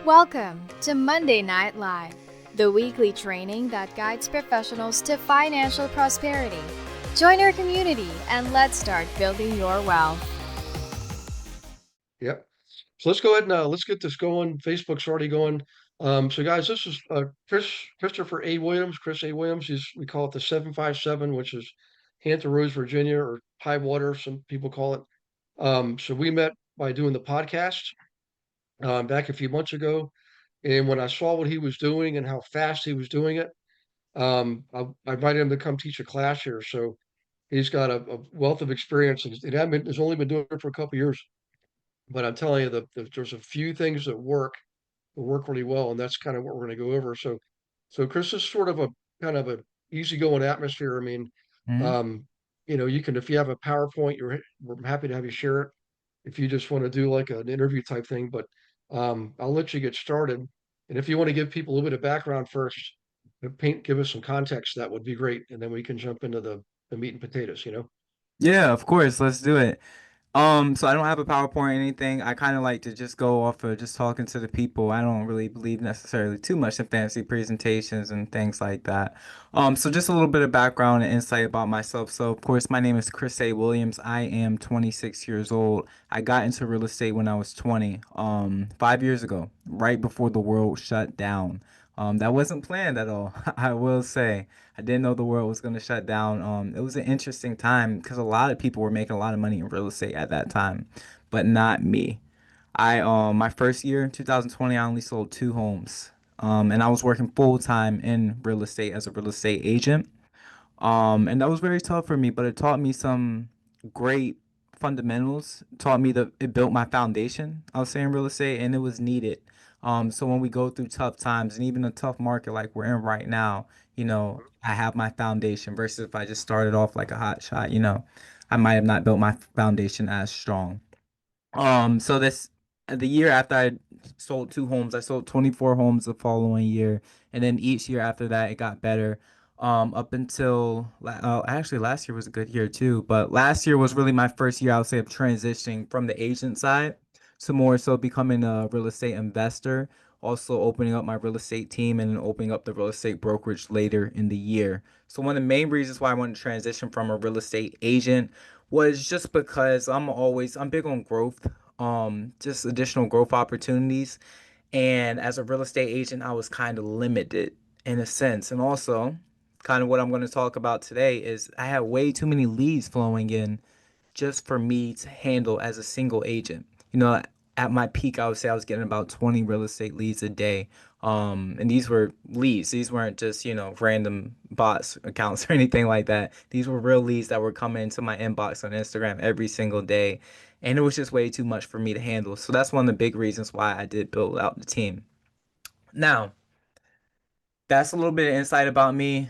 Welcome to Monday Night Live, the weekly training that guides professionals to financial prosperity. Join our community and let's start building your wealth. Yep. So let's go ahead and let's get this going. Facebook's already going. So guys, this is Christopher A. Williams. Chris A. Williams is we call it the 757, which is Hampton Roads, Virginia, or High Water, some people call it. So we met by doing the podcast back a few months ago, and when I saw what he was doing and how fast he was doing it, I invited him to come teach a class here. So he's got a wealth of experience. He's only been doing it for a couple of years. But I'm telling you, there's a few things that work really well, and that's kind of what we're going to go over. So Chris is sort of a kind of a easygoing atmosphere. I mean, Mhm. um, you can if you have a PowerPoint, we're happy to have you share it. If you just want to do like an interview type thing, but I'll let you get started. And if you want to give people a little bit of background first, give us some context, that would be great, and then we can jump into the meat and potatoes. Yeah, of course. Let's do it. So I don't have a PowerPoint or anything. I kind of like to just go off of just talking to the people. I don't really believe necessarily too much in fancy presentations and things like that. So just a little bit of background and insight about myself. So of course, my name is Chris A. Williams. I am 26 years old. I got into real estate when I was 20, 5 years ago, right before the world shut down. That wasn't planned at all, I will say. I didn't know the world was going to shut down. It was an interesting time because a lot of people were making a lot of money in real estate at that time, but not me. My first year, 2020, I only sold two homes. And I was working full time in real estate as a real estate agent. And that was very tough for me, but it taught me some great fundamentals. It taught me that it built my foundation, I'll say, in real estate, and it was needed. So when we go through tough times and even a tough market like we're in right now, I have my foundation versus if I just started off like a hot shot, I might have not built my foundation as strong. So the year after I sold two homes, I sold 24 homes the following year, and then each year after that, it got better. Up until actually last year was a good year too, but last year was really my first year, I would say, of transitioning from the agent side to more so becoming a real estate investor. Also opening up my real estate team and then opening up the real estate brokerage later in the year. So one of the main reasons why I wanted to transition from a real estate agent was just because I'm big on growth, just additional growth opportunities. And as a real estate agent, I was kind of limited in a sense. And also, kind of what I'm going to talk about today is I had way too many leads flowing in just for me to handle as a single agent. At my peak, I would say I was getting about 20 real estate leads a day. And these were leads. These weren't just, random bots accounts or anything like that. These were real leads that were coming into my inbox on Instagram every single day. And it was just way too much for me to handle. So that's one of the big reasons why I did build out the team. Now, that's a little bit of insight about me.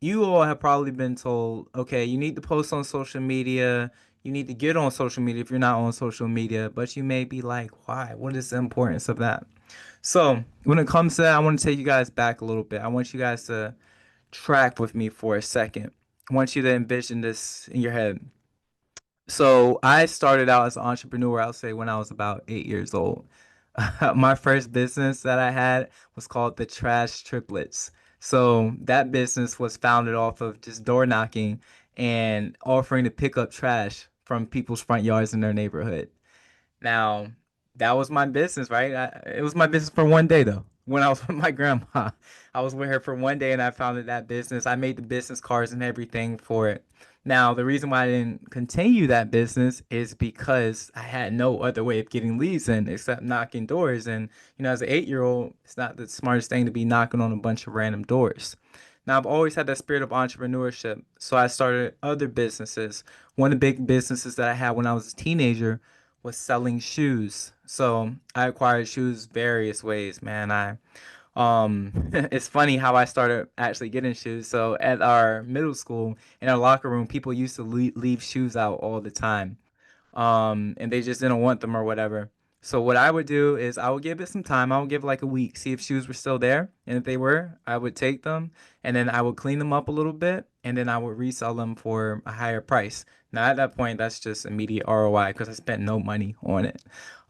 You all have probably been told, okay, you need to post on social media. You need to get on social media if you're not on social media. But you may be like, why? What is the importance of that? So, when it comes to that, I want to take you guys back a little bit. I want you guys to track with me for a second. I want you to envision this in your head. So, I started out as an entrepreneur, I'll say, when I was about 8 years old. My first business that I had was called the Trash Triplets. So that business was founded off of just door knocking and offering to pick up trash from people's front yards in their neighborhood. Now, that was my business, right? It was my business for one day, though. When I was with my grandma, I was with her for one day and I founded that business. I made the business cards and everything for it. Now, the reason why I didn't continue that business is because I had no other way of getting leads in except knocking doors. And, as an 8-year-old, it's not the smartest thing to be knocking on a bunch of random doors. Now, I've always had that spirit of entrepreneurship. So I started other businesses. One of the big businesses that I had when I was a teenager was selling shoes. So I acquired shoes various ways, man. It's funny how I started actually getting shoes. So at our middle school, in our locker room, people used to leave shoes out all the time. And they just didn't want them or whatever. So what I would do is I would give it some time. I would give like a week, see if shoes were still there, and if they were, I would take them and then I would clean them up a little bit, and then I would resell them for a higher price. Now at that point, that's just immediate ROI because I spent no money on it.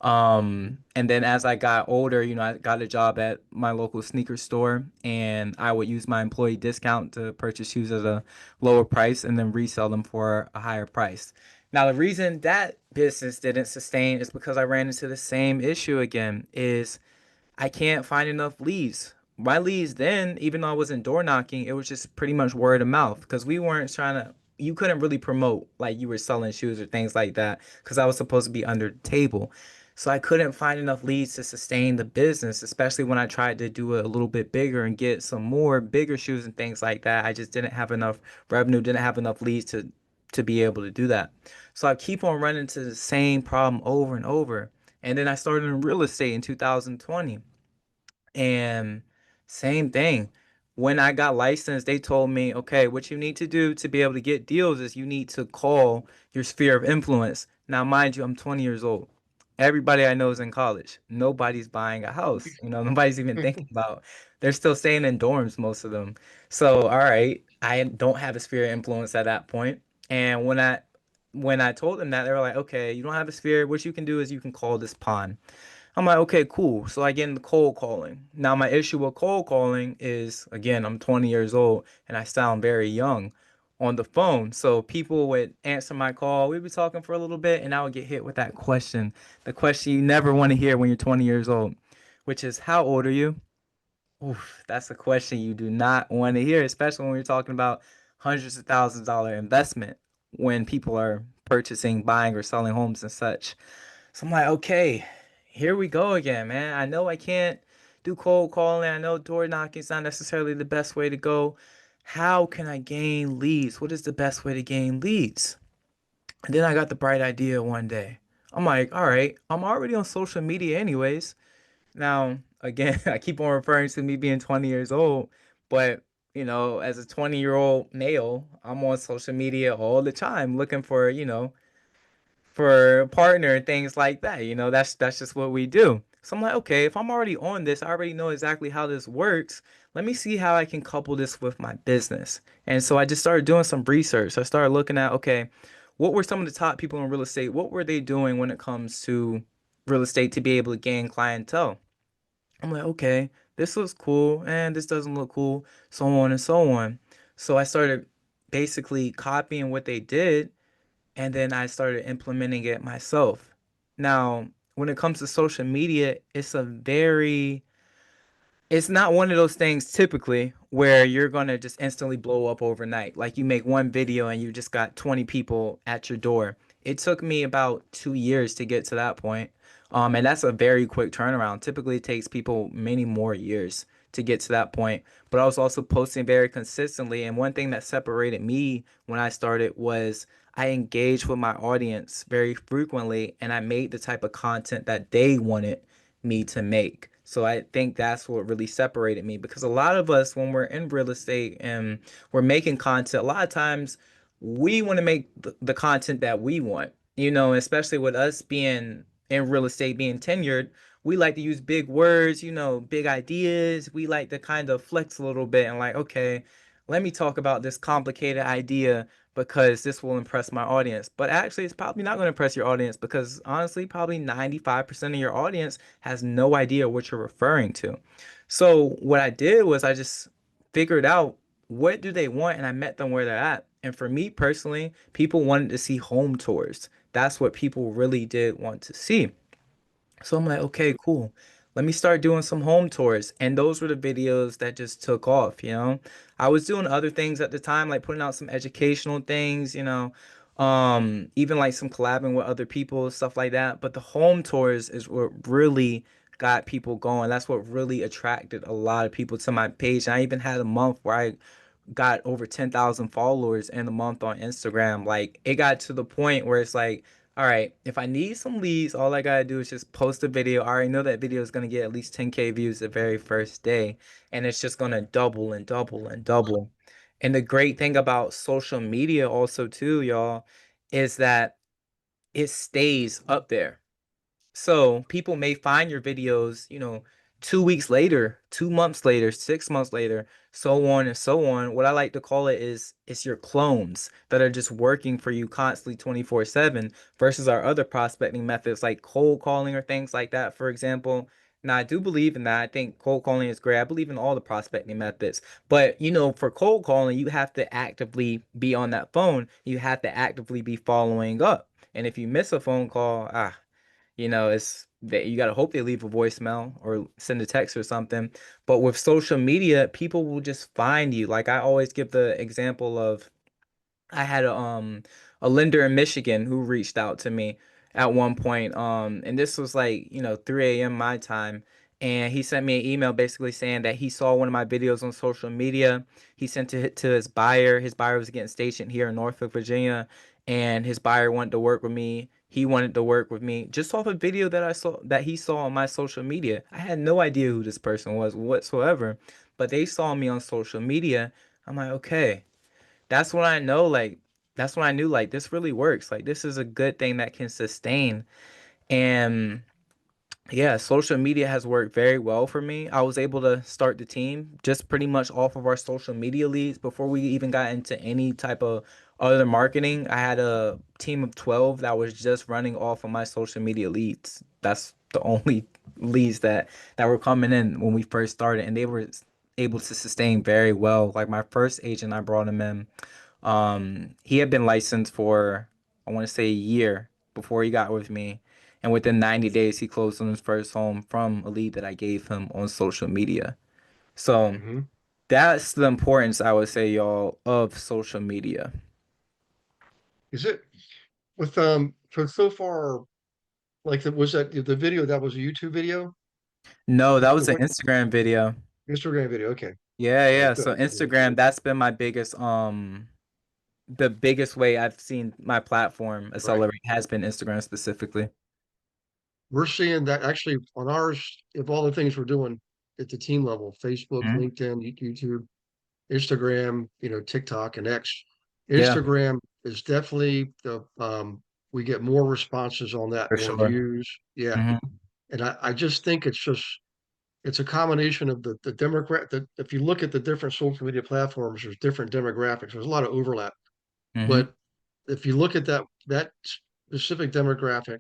And then as I got older, I got a job at my local sneaker store, and I would use my employee discount to purchase shoes at a lower price and then resell them for a higher price. Now, the reason that business didn't sustain is because I ran into the same issue again, is I can't find enough leads. My leads then, even though I wasn't door knocking, it was just pretty much word of mouth because we weren't trying to, you couldn't really promote like you were selling shoes or things like that because I was supposed to be under the table. So I couldn't find enough leads to sustain the business, especially when I tried to do it a little bit bigger and get some more bigger shoes and things like that. I just didn't have enough revenue, didn't have enough leads to be able to do that. So I keep on running into the same problem over and over. And then I started in real estate in 2020. And same thing. When I got licensed, they told me, okay, what you need to do to be able to get deals is you need to call your sphere of influence. Now, mind you, I'm 20 years old. Everybody I know is in college. Nobody's buying a house. Nobody's even thinking about. They're still staying in dorms, most of them. So, all right, I don't have a sphere of influence at that point. And when I told them that, they were like, okay, you don't have a sphere. What you can do is you can call this pond. I'm like, okay, cool. So I get into cold calling. Now, my issue with cold calling is, again, I'm 20 years old and I sound very young on the phone. So people would answer my call. We'd be talking for a little bit and I would get hit with that question, the question you never want to hear when you're 20 years old, which is, how old are you? Oof, that's a question you do not want to hear, especially when we're talking about hundreds of thousands of dollar investment when people are purchasing, buying, or selling homes and such. So I'm like, okay, here we go again, man. I know I can't do cold calling. I know door knocking is not necessarily the best way to go. How can I gain leads? What is the best way to gain leads? And then I got the bright idea one day. I'm like, all right, I'm already on social media anyways. Now, again, I keep on referring to me being 20 years old, but as a 20-year-old male, I'm on social media all the time looking for a partner and things like that. That's just what we do. So I'm like, okay, if I'm already on this, I already know exactly how this works. Let me see how I can couple this with my business. And so I just started doing some research. I started looking at, okay, what were some of the top people in real estate? What were they doing when it comes to real estate to be able to gain clientele? I'm like, okay, this looks cool and this doesn't look cool, so on and so on. So I started basically copying what they did and then I started implementing it myself. Now, when it comes to social media, it's not one of those things typically where you're gonna just instantly blow up overnight. Like you make one video and you just got 20 people at your door. It took me about 2 years to get to that point. And that's a very quick turnaround. Typically, it takes people many more years to get to that point. But I was also posting very consistently. And one thing that separated me when I started was I engaged with my audience very frequently and I made the type of content that they wanted me to make. So I think that's what really separated me because a lot of us, when we're in real estate and we're making content, a lot of times we want to make the content that we want, especially with us being in real estate, being tenured, we like to use big words, big ideas. We like to kind of flex a little bit and like, okay, let me talk about this complicated idea because this will impress my audience. But actually, it's probably not going to impress your audience because honestly, probably 95% of your audience has no idea what you're referring to. So what I did was I just figured out what do they want and I met them where they're at. And for me personally, people wanted to see home tours. That's what people really did want to see. So I'm like, okay, cool. Let me start doing some home tours. And those were the videos that just took off. I was doing other things at the time, like putting out some educational things, even like some collabing with other people, stuff like that. But the home tours is what really got people going. That's what really attracted a lot of people to my page. And I even had a month where I got over 10,000 followers in a month on Instagram. Like it got to the point where it's like, all right, if I need some leads, all I gotta do is just post a video. I already know that video is gonna get at least 10K views the very first day, and it's just gonna double and double and double. And the great thing about social media also too, y'all, is that it stays up there. So people may find your videos, 2 weeks later, 2 months later, 6 months later, so on and so on. What I like to call it is it's your clones that are just working for you constantly 24/7 versus our other prospecting methods like cold calling or things like that, for example. Now, I do believe in that. I think cold calling is great. I believe in all the prospecting methods. But, for cold calling, you have to actively be on that phone. You have to actively be following up. And if you miss a phone call, it's that you got to hope they leave a voicemail or send a text or something. But with social media, people will just find you. Like I always give the example of I had a lender in Michigan who reached out to me at one point. And this was like, 3 a.m. my time. And he sent me an email basically saying that he saw one of my videos on social media. He sent it to his buyer. His buyer was getting stationed here in Norfolk, Virginia, and his buyer wanted to work with me. He wanted to work with me just off a video that he saw on my social media. I had no idea who this person was whatsoever, but they saw me on social media. I'm like, okay, that's when I know, like, that's when I knew, like, this really works. Like, this is a good thing that can sustain. And yeah, social media has worked very well for me. I was able to start the team just pretty much off of our social media leads before we even got into any type of other marketing. I had a team of 12 that was just running off of my social media leads. That's the only leads that were coming in when we first started, and they were able to sustain very well. Like my first agent, I brought him in. He had been licensed for, I want to say, a year before he got with me. And within 90 days, he closed on his first home from a lead that I gave him on social media. So Hmm. that's the importance, I would say, y'all, of social media. Is it with so far like was that the video that was a YouTube video? No, that was an What Instagram video. Instagram video? Okay. Yeah, All right, yeah. good. So Good. Instagram, that's been my biggest, the biggest way I've seen my platform Right. accelerate has been Instagram specifically. We're seeing that actually on ours, if all the things we're doing at the team level, Facebook, Mhm. LinkedIn, YouTube, Instagram, TikTok and X. Yeah, Instagram is definitely we get more responses on that, for more sure. views. Yeah. Hmm. And I just think it's a combination of the demographic that if you look at the different social media platforms, there's different demographics. There's a lot of overlap. Hmm. But if you look at that specific demographic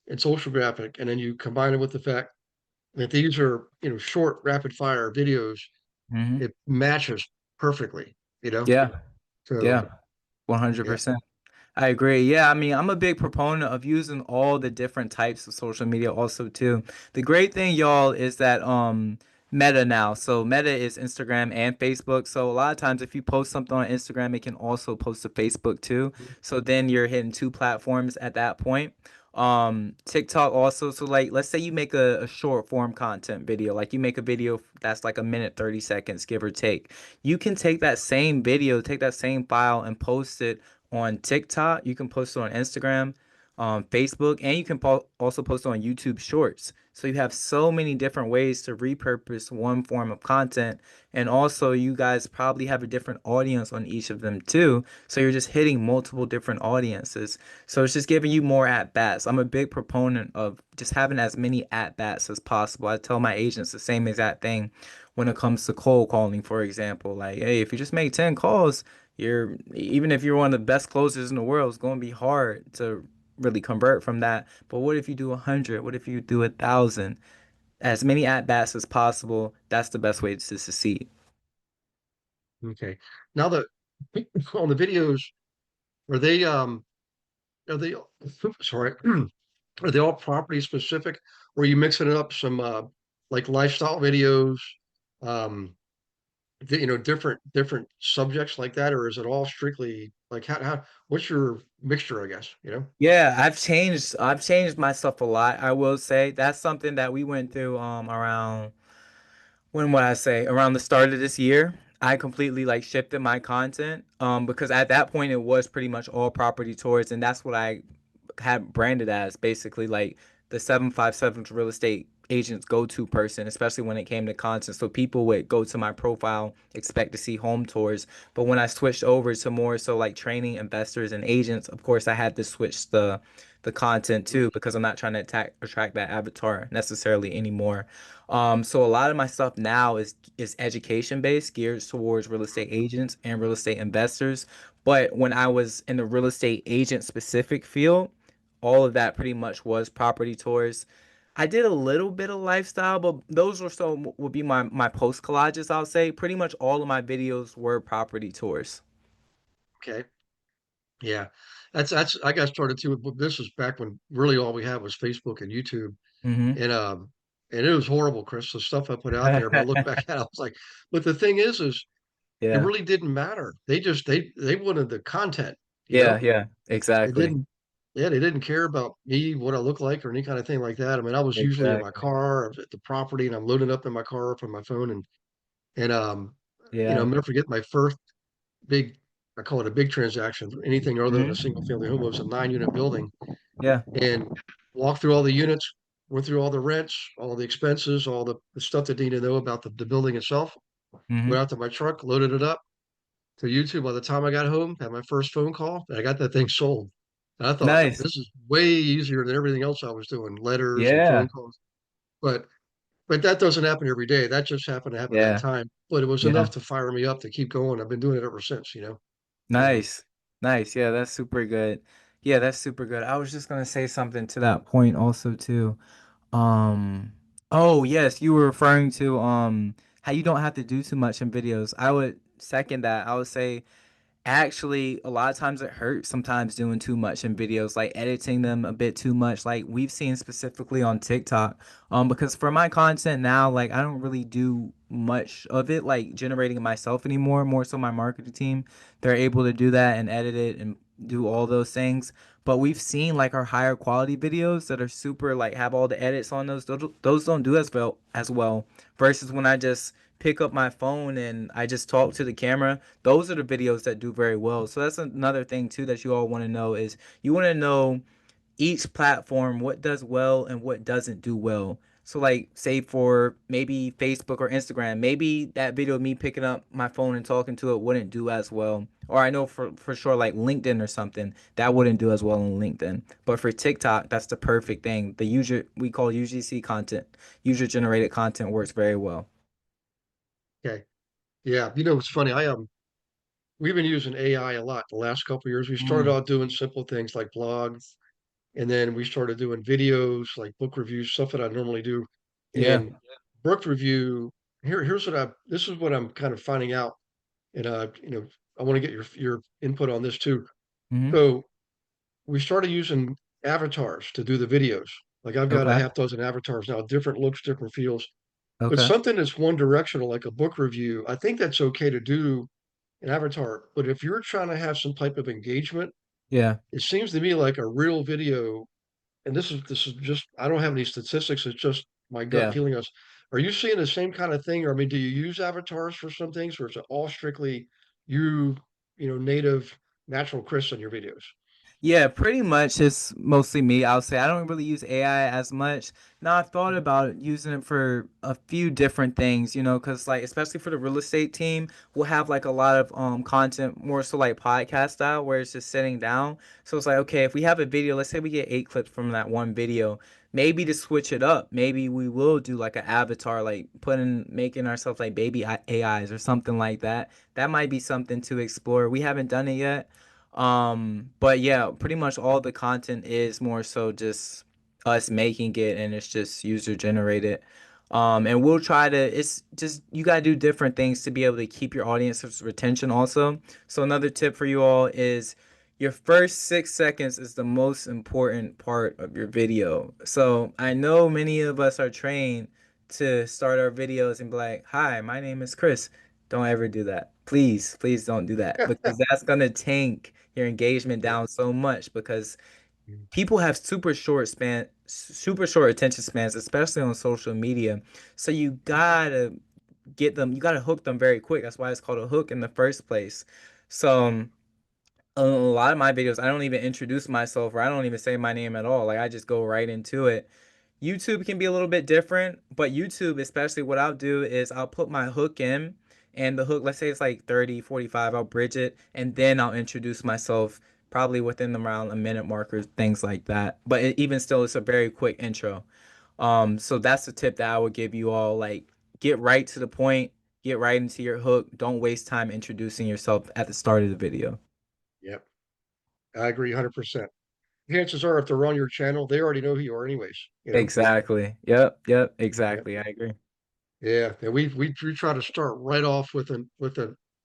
and social graphic, and then you combine it with the fact that these are, short, rapid fire videos, Hmm. it matches perfectly, you know? Yeah, So yeah, yeah. 100%. I agree. Yeah, I mean, I'm a big proponent of using all the different types of social media also too. The great thing, y'all, is that Meta now. So Meta is Instagram and Facebook. So a lot of times if you post something on Instagram, it can also post to Facebook too. So then you're hitting two platforms at that point. TikTok also. So like let's say you make a short form content video, like you make a video that's like a minute 30 seconds, give or take. You can take that same video, take that same file and post it on TikTok. You can post it on Instagram, Facebook, and you can also post it on YouTube Shorts. So you have so many different ways to repurpose one form of content. And also, you guys probably have a different audience on each of them too. So you're just hitting multiple different audiences. So it's just giving you more at bats. I'm a big proponent of just having as many at bats as possible. I tell my agents the same exact thing when it comes to cold calling, for example. Like, hey, if you just make 10 calls, you're even if you're one of the best closers in the world, it's going to be hard to really convert from that. But what if you do 100? What if you do 1,000? As many at bats as possible. That's the best way to succeed. Okay. Now the on the videos, are they are they sorry, are they all property specific? Or are you mixing it up some like lifestyle videos, um, different subjects like that, or is it all strictly like how what's your mixture, I guess, Yeah, I've changed myself a lot. I will say that's something that we went through around when would I say around the start of this year. I completely like shifted my content because at that point it was pretty much all property tours, and that's what I had branded as basically like the 757 real estate agent's go-to person, especially when it came to content. So people would go to my profile, expect to see home tours. But when I switched over to more so like training investors and agents, of course I had to switch the content too because I'm not trying to attract that avatar necessarily anymore. So a lot of my stuff now is education based, geared towards real estate agents and real estate investors. But when I was in the real estate agent specific field, all of that pretty much was property tours. I did a little bit of lifestyle, but those were so would be my post collages, I'll say. Pretty much all of my videos were property tours. Okay. Yeah. That's I got started too. But this was back when really all we had was Facebook and YouTube. Hmm. And and it was horrible, Chris, the stuff I put out there. But I look back at it, I was like, but the thing is it Yeah. really didn't matter. They wanted the content, you Yeah, know? yeah, It exactly. didn't yeah, they didn't care about me, what I look like or any kind of thing like that. I mean, I was usually in my Exactly. car, I was at the property and I'm loading up in my car from my phone and Yeah. I'll never forget my first big I call it a big transaction. Anything other than a Hmm. single family home. It was a 9 unit building Yeah. and walked through all the units, went through all the rents, all the expenses, all the stuff that you need to know about the building itself. Hmm. Went out to my truck, loaded it up to YouTube. By the time I got home, had my first phone call, and I got that thing sold. And I thought Nice. this is way easier than everything else I was doing, letters and phone Yeah. calls. But but that doesn't happen every day. That just happened to happen that Yeah. time. But it was Yeah. enough to fire me up to keep going. I've been doing it ever since, you know. Um, Nice. Nice. Yeah, that's super good. Yeah, that's super good. I was just gonna say something to that point also too. Um, oh yes, you were referring to how you don't have to do too much in videos. I would second that. I would say actually, a lot of times it hurts sometimes doing too much in videos, like editing them a bit too much. Like we've seen specifically on TikTok. Because for my content now, like I don't really do much of it, like generating it myself anymore. More so my marketing team, they're able to do that and edit it and do all those things. But we've seen like our higher quality videos that are super like have all the edits on those don't do as well versus when I just pick up my phone and I just talk to the camera. Those are the videos that do very well. So that's another thing too that you all want to know is you want to know each platform what does well and what doesn't do well. So like say for maybe Facebook or Instagram, maybe that video of me picking up my phone and talking to it wouldn't do as well. Or I know for sure like LinkedIn or something, that wouldn't do as well on LinkedIn. But for TikTok, that's the perfect thing. The user we call UGC content, user generated content works very well. okay. Yeah. You know, it's funny. We've been using AI a lot the last couple of years. We started Mm, out doing simple things like blogs, and then we started doing videos like book reviews, stuff that I normally do. yeah. And book review, here's what this is what I'm kind of finding out. And I want to get your input on this too. Hmm. So we started using avatars to do the videos. Like I've got a Okay. half dozen avatars now, different looks, different feels. But Okay. something that's one directional, like a book review, I think that's okay to do an avatar. But if you're trying to have some type of engagement, Yeah. it seems to me like a real video, and this is just I don't have any statistics, it's just my gut Yeah. feeling is, are you seeing the same kind of thing? Or I mean, do you use avatars for some things, or is it all strictly you, native natural Chris in your videos? Yeah, pretty much it's mostly me. I'll say I don't really use AI as much. Now I've thought about using it for a few different things, because like especially for the real estate team, we'll have like a lot of content more so like podcast style where it's just sitting down. So it's like okay, if we have a video, let's say we get 8 clips from that one video, maybe to switch it up, maybe we will do like an avatar, like making ourselves like baby AIs or something like that. That might be something to explore. We haven't done it yet. But yeah, pretty much all the content is more so just us making it and it's just user generated. And we'll try to, it's just, you got to do different things to be able to keep your audience's retention also. So another tip for you all is your first 6 seconds is the most important part of your video. So I know many of us are trained to start our videos and be like, hi, my name is Chris. Don't ever do that. Please, please don't do that because that's gonna tank your engagement Yeah. down so much because Mm. people have super short attention spans, especially on social media. So you gotta you gotta hook them very quick. That's why it's called a hook in the first place. So a lot of my videos, I don't even introduce myself or I don't even say my name at all. Like I just go right into it. YouTube can be a little bit different, but YouTube, especially what I'll do is I'll put my hook in and the hook, let's say it's like 30, 45, I'll bridge it and then I'll introduce myself probably within around a minute marker, things like that. But even still, it's a very quick intro. So that's the tip that I would give you all. Like, get right to the point, get right into your hook. Don't waste time introducing yourself at the start of the video. Yep, I agree 100%. Chances are, if they're on your channel, they already know who you are anyways, you know? Exactly. Yep, Yep. exactly. I agree. Yeah, yeah, we try to start right off with a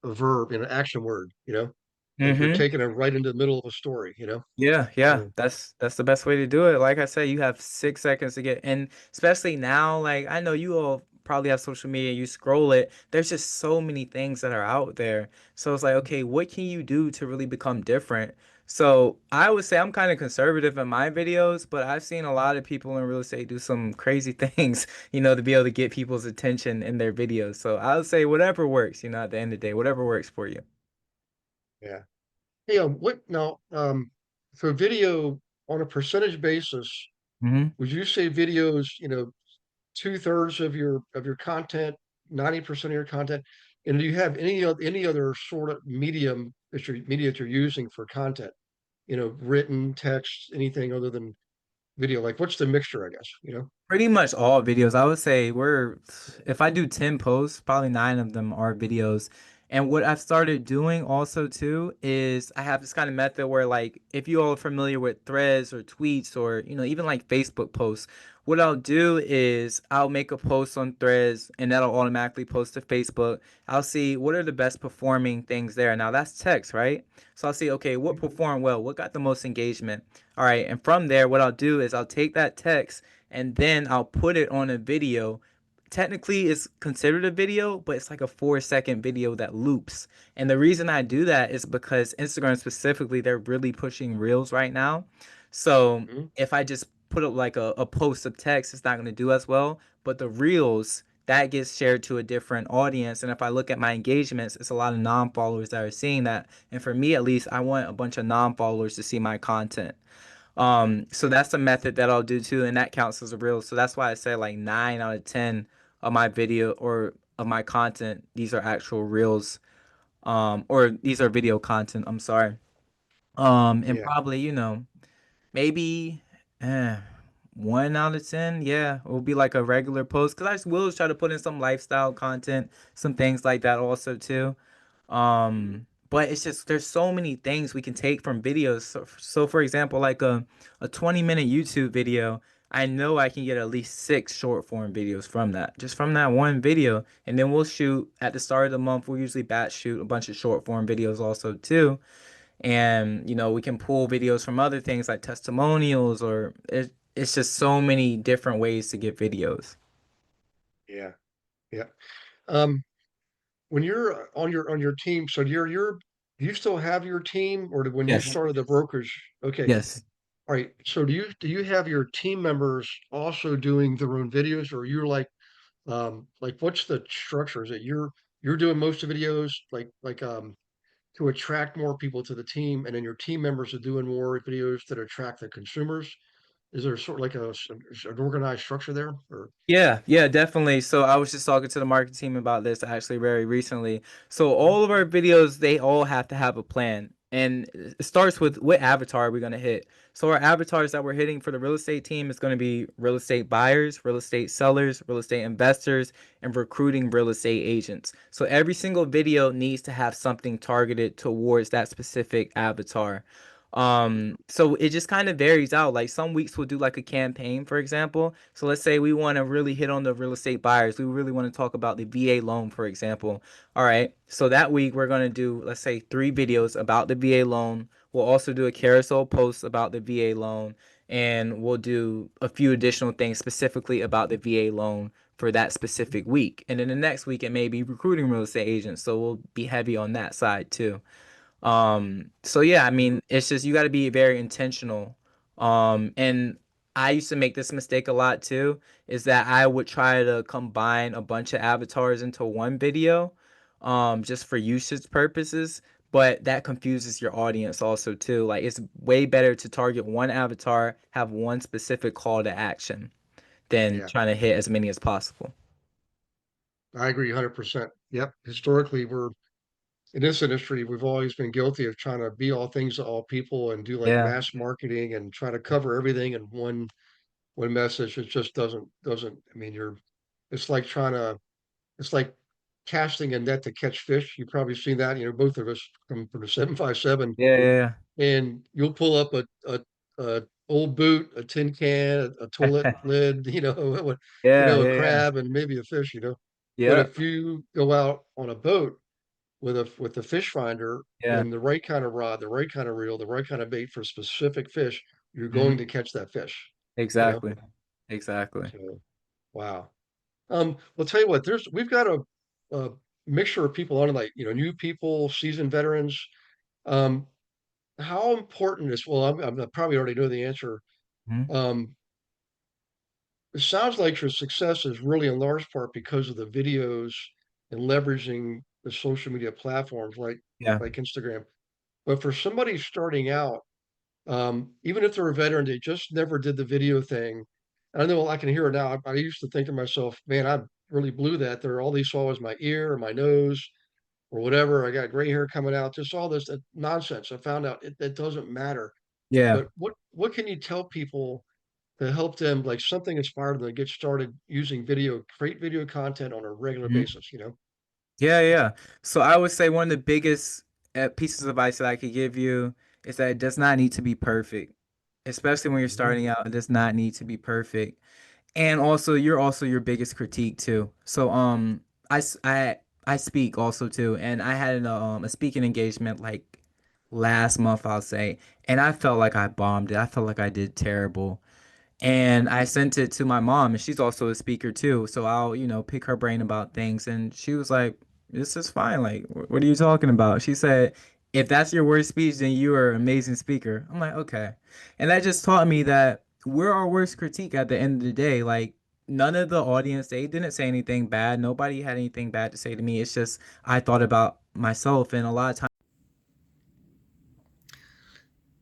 verb and an action word, you know? Like you're Mm-hmm. taking them right into the middle of a story, you know? Yeah. So, That's the best way to do it. Like I said, you have 6 seconds to get, and especially now, like I know you all probably have social media, you scroll it. There's just so many things that are out there. So it's like, okay, what can you do to really become different? So I would say I'm kind of conservative in my videos, but I've seen a lot of people in real estate do some crazy things, to be able to get people's attention in their videos. So I would say whatever works, at the end of the day, whatever works for you. yeah. Hey, what now, for video on a percentage basis, Hmm. would you say videos, 2/3 of your content, 90% of your content? And do you have any other sort of media that you're using for content? Written, text, anything other than video? Like, what's the mixture, I guess, you know? Pretty much all videos. I would say if I do 10 posts, probably nine of them are videos. And what I've started doing also too is I have this kind of method where like if you all are familiar with threads or tweets or even like Facebook posts, what I'll do is I'll make a post on threads and that'll automatically post to Facebook. I'll see what are the best performing things there. Now that's text, right? So I'll see, okay, what performed well, what got the most engagement. All right, and from there, what I'll do is I'll take that text and then I'll put it on a video. Technically, it's considered a video, but it's like a 4-second video that loops. And the reason I do that is because Instagram specifically, they're really pushing Reels right now. So Mhm. if I just put up like a post of text, it's not going to do as well. But the Reels, that gets shared to a different audience. And if I look at my engagements, it's a lot of non followers that are seeing that. And for me, at least, I want a bunch of non followers to see my content. So that's a method that I'll do too, and that counts as a reel. So that's why I say like 9 out of 10 of my video or of my content, these are actual reels, or these are video content. I'm sorry. And Yeah. probably, maybe eh, 1 out of 10, yeah, it will be like a regular post because I will try to put in some lifestyle content, some things like that also too. But it's just there's so many things we can take from videos. So for example, like a 20-minute YouTube video, I know I can get at least 6 short form videos from that, just from that one video. And then we'll shoot at the start of the month. We'll usually batch shoot a bunch of short form videos also too. And we can pull videos from other things like testimonials or it's just so many different ways to get videos. Yeah. Yeah. Um, when you're on your team, so do you still have your team, or when you Yes. started the brokerage? Okay. Yes. All right. So do you have your team members also doing their own videos, or you're like what's the structure? Is it you're doing most of the videos to attract more people to the team, and then your team members are doing more videos that attract the consumers? Is there sort of like an organized structure there, or? Yeah, definitely. So I was just talking to the marketing team about this actually very recently. So all of our videos, they all have to have a plan. And it starts with what avatar are we going to hit. So our avatars that we're hitting for the real estate team is going to be real estate buyers, real estate sellers, real estate investors, and recruiting real estate agents. So every single video needs to have something targeted towards that specific avatar. So it just kind of varies out. Like some weeks we'll do like a campaign, for example. So let's say we want to really hit on the real estate buyers. We really want to talk about the VA loan, for example. All right. So that week we're going to do, let's say, 3 videos about the VA loan. We'll also do a carousel post about the VA loan, and we'll do a few additional things specifically about the VA loan for that specific week. And then the next week it may be recruiting real estate agents. So we'll be heavy on that side too. So yeah, I Mhm. mean, it's just you got to be very intentional. And I used to make this mistake a lot too, is that I would try to combine a bunch of avatars into one video, just for usage purposes, but that confuses your audience also too. Like it's way better to target one avatar, have one specific call to action. than Yeah, trying to hit as many as possible. I agree 100%. Yep. Historically, we're in this industry, we've always been guilty of trying to be all things to all people and do like Yeah. mass marketing and try to cover everything in one message. It just doesn't. I mean, it's like trying to it's like casting a net to catch fish. You've probably seen that. Both of us come from the 757, Yeah, yeah, yeah. and you'll pull up a old boot, a tin can, a toilet lid, Yeah, a yeah, yeah. crab, and maybe a fish. But Yep. if you go out on a boat with a fish finder Yeah. and the right kind of rod, the right kind of reel, the right kind of bait for specific fish, you're going Mhm. to catch that fish, you know? Exactly. Exactly. So, wow. Well, tell you what, we've got a mixture of people on, like, new people, seasoned veterans. Um, how important is, well, I probably already know the answer. Mhm. Um, it sounds like your success is really in large part because of the videos and leveraging the social media platforms Yeah. like Instagram. But for somebody starting out, even if they're a veteran, they just never did the video thing. And I know I can hear it now. I used to think to myself, man, I really blew that. There, all they saw was my ear or my nose or whatever. I got gray hair coming out. Just all this nonsense. I found out it doesn't matter. Yeah. But what can you tell people to help them, like something inspired them to get started using video, create video content on a regular Mhm. basis? Yeah, yeah. So I would say one of the biggest pieces of advice that I could give you is that it does not need to be perfect. Especially when you're Mhm. starting out, it does not need to be perfect. And also, you're also your biggest critique too. So, I, s- I speak also too, and I had a speaking engagement like last month, I'll say, and I felt like I bombed it. I felt like I did terrible. And I sent it to my mom, and she's also a speaker too. So I'll, pick her brain about things. And she was like, "This is fine. Like, what are you talking about?" She said, "If that's your worst speech, then you are an amazing speaker." I'm like, okay. And that just taught me that we're our worst critique at the end of the day. Like, none of the audience, they didn't say anything bad. Nobody had anything bad to say to me. It's just I thought about myself, and a lot of times.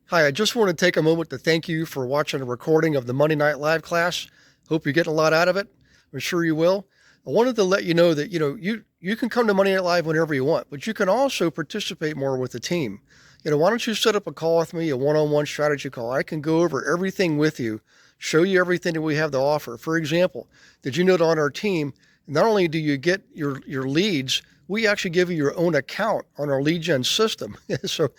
Hi, I just want to take a moment to thank you for watching a recording of the Monday Night Live class. Hope you're getting a lot out of it. I'm sure you will. I wanted to let you know that you can come to Monday Night Live whenever you want, but you can also participate more with the team. Why don't you set up a call with me, a one-on-one strategy call? I can go over everything with you, show you everything that we have to offer. For example, did you know that on our team, not only do you get your leads, we actually give you your own account on our lead gen system. So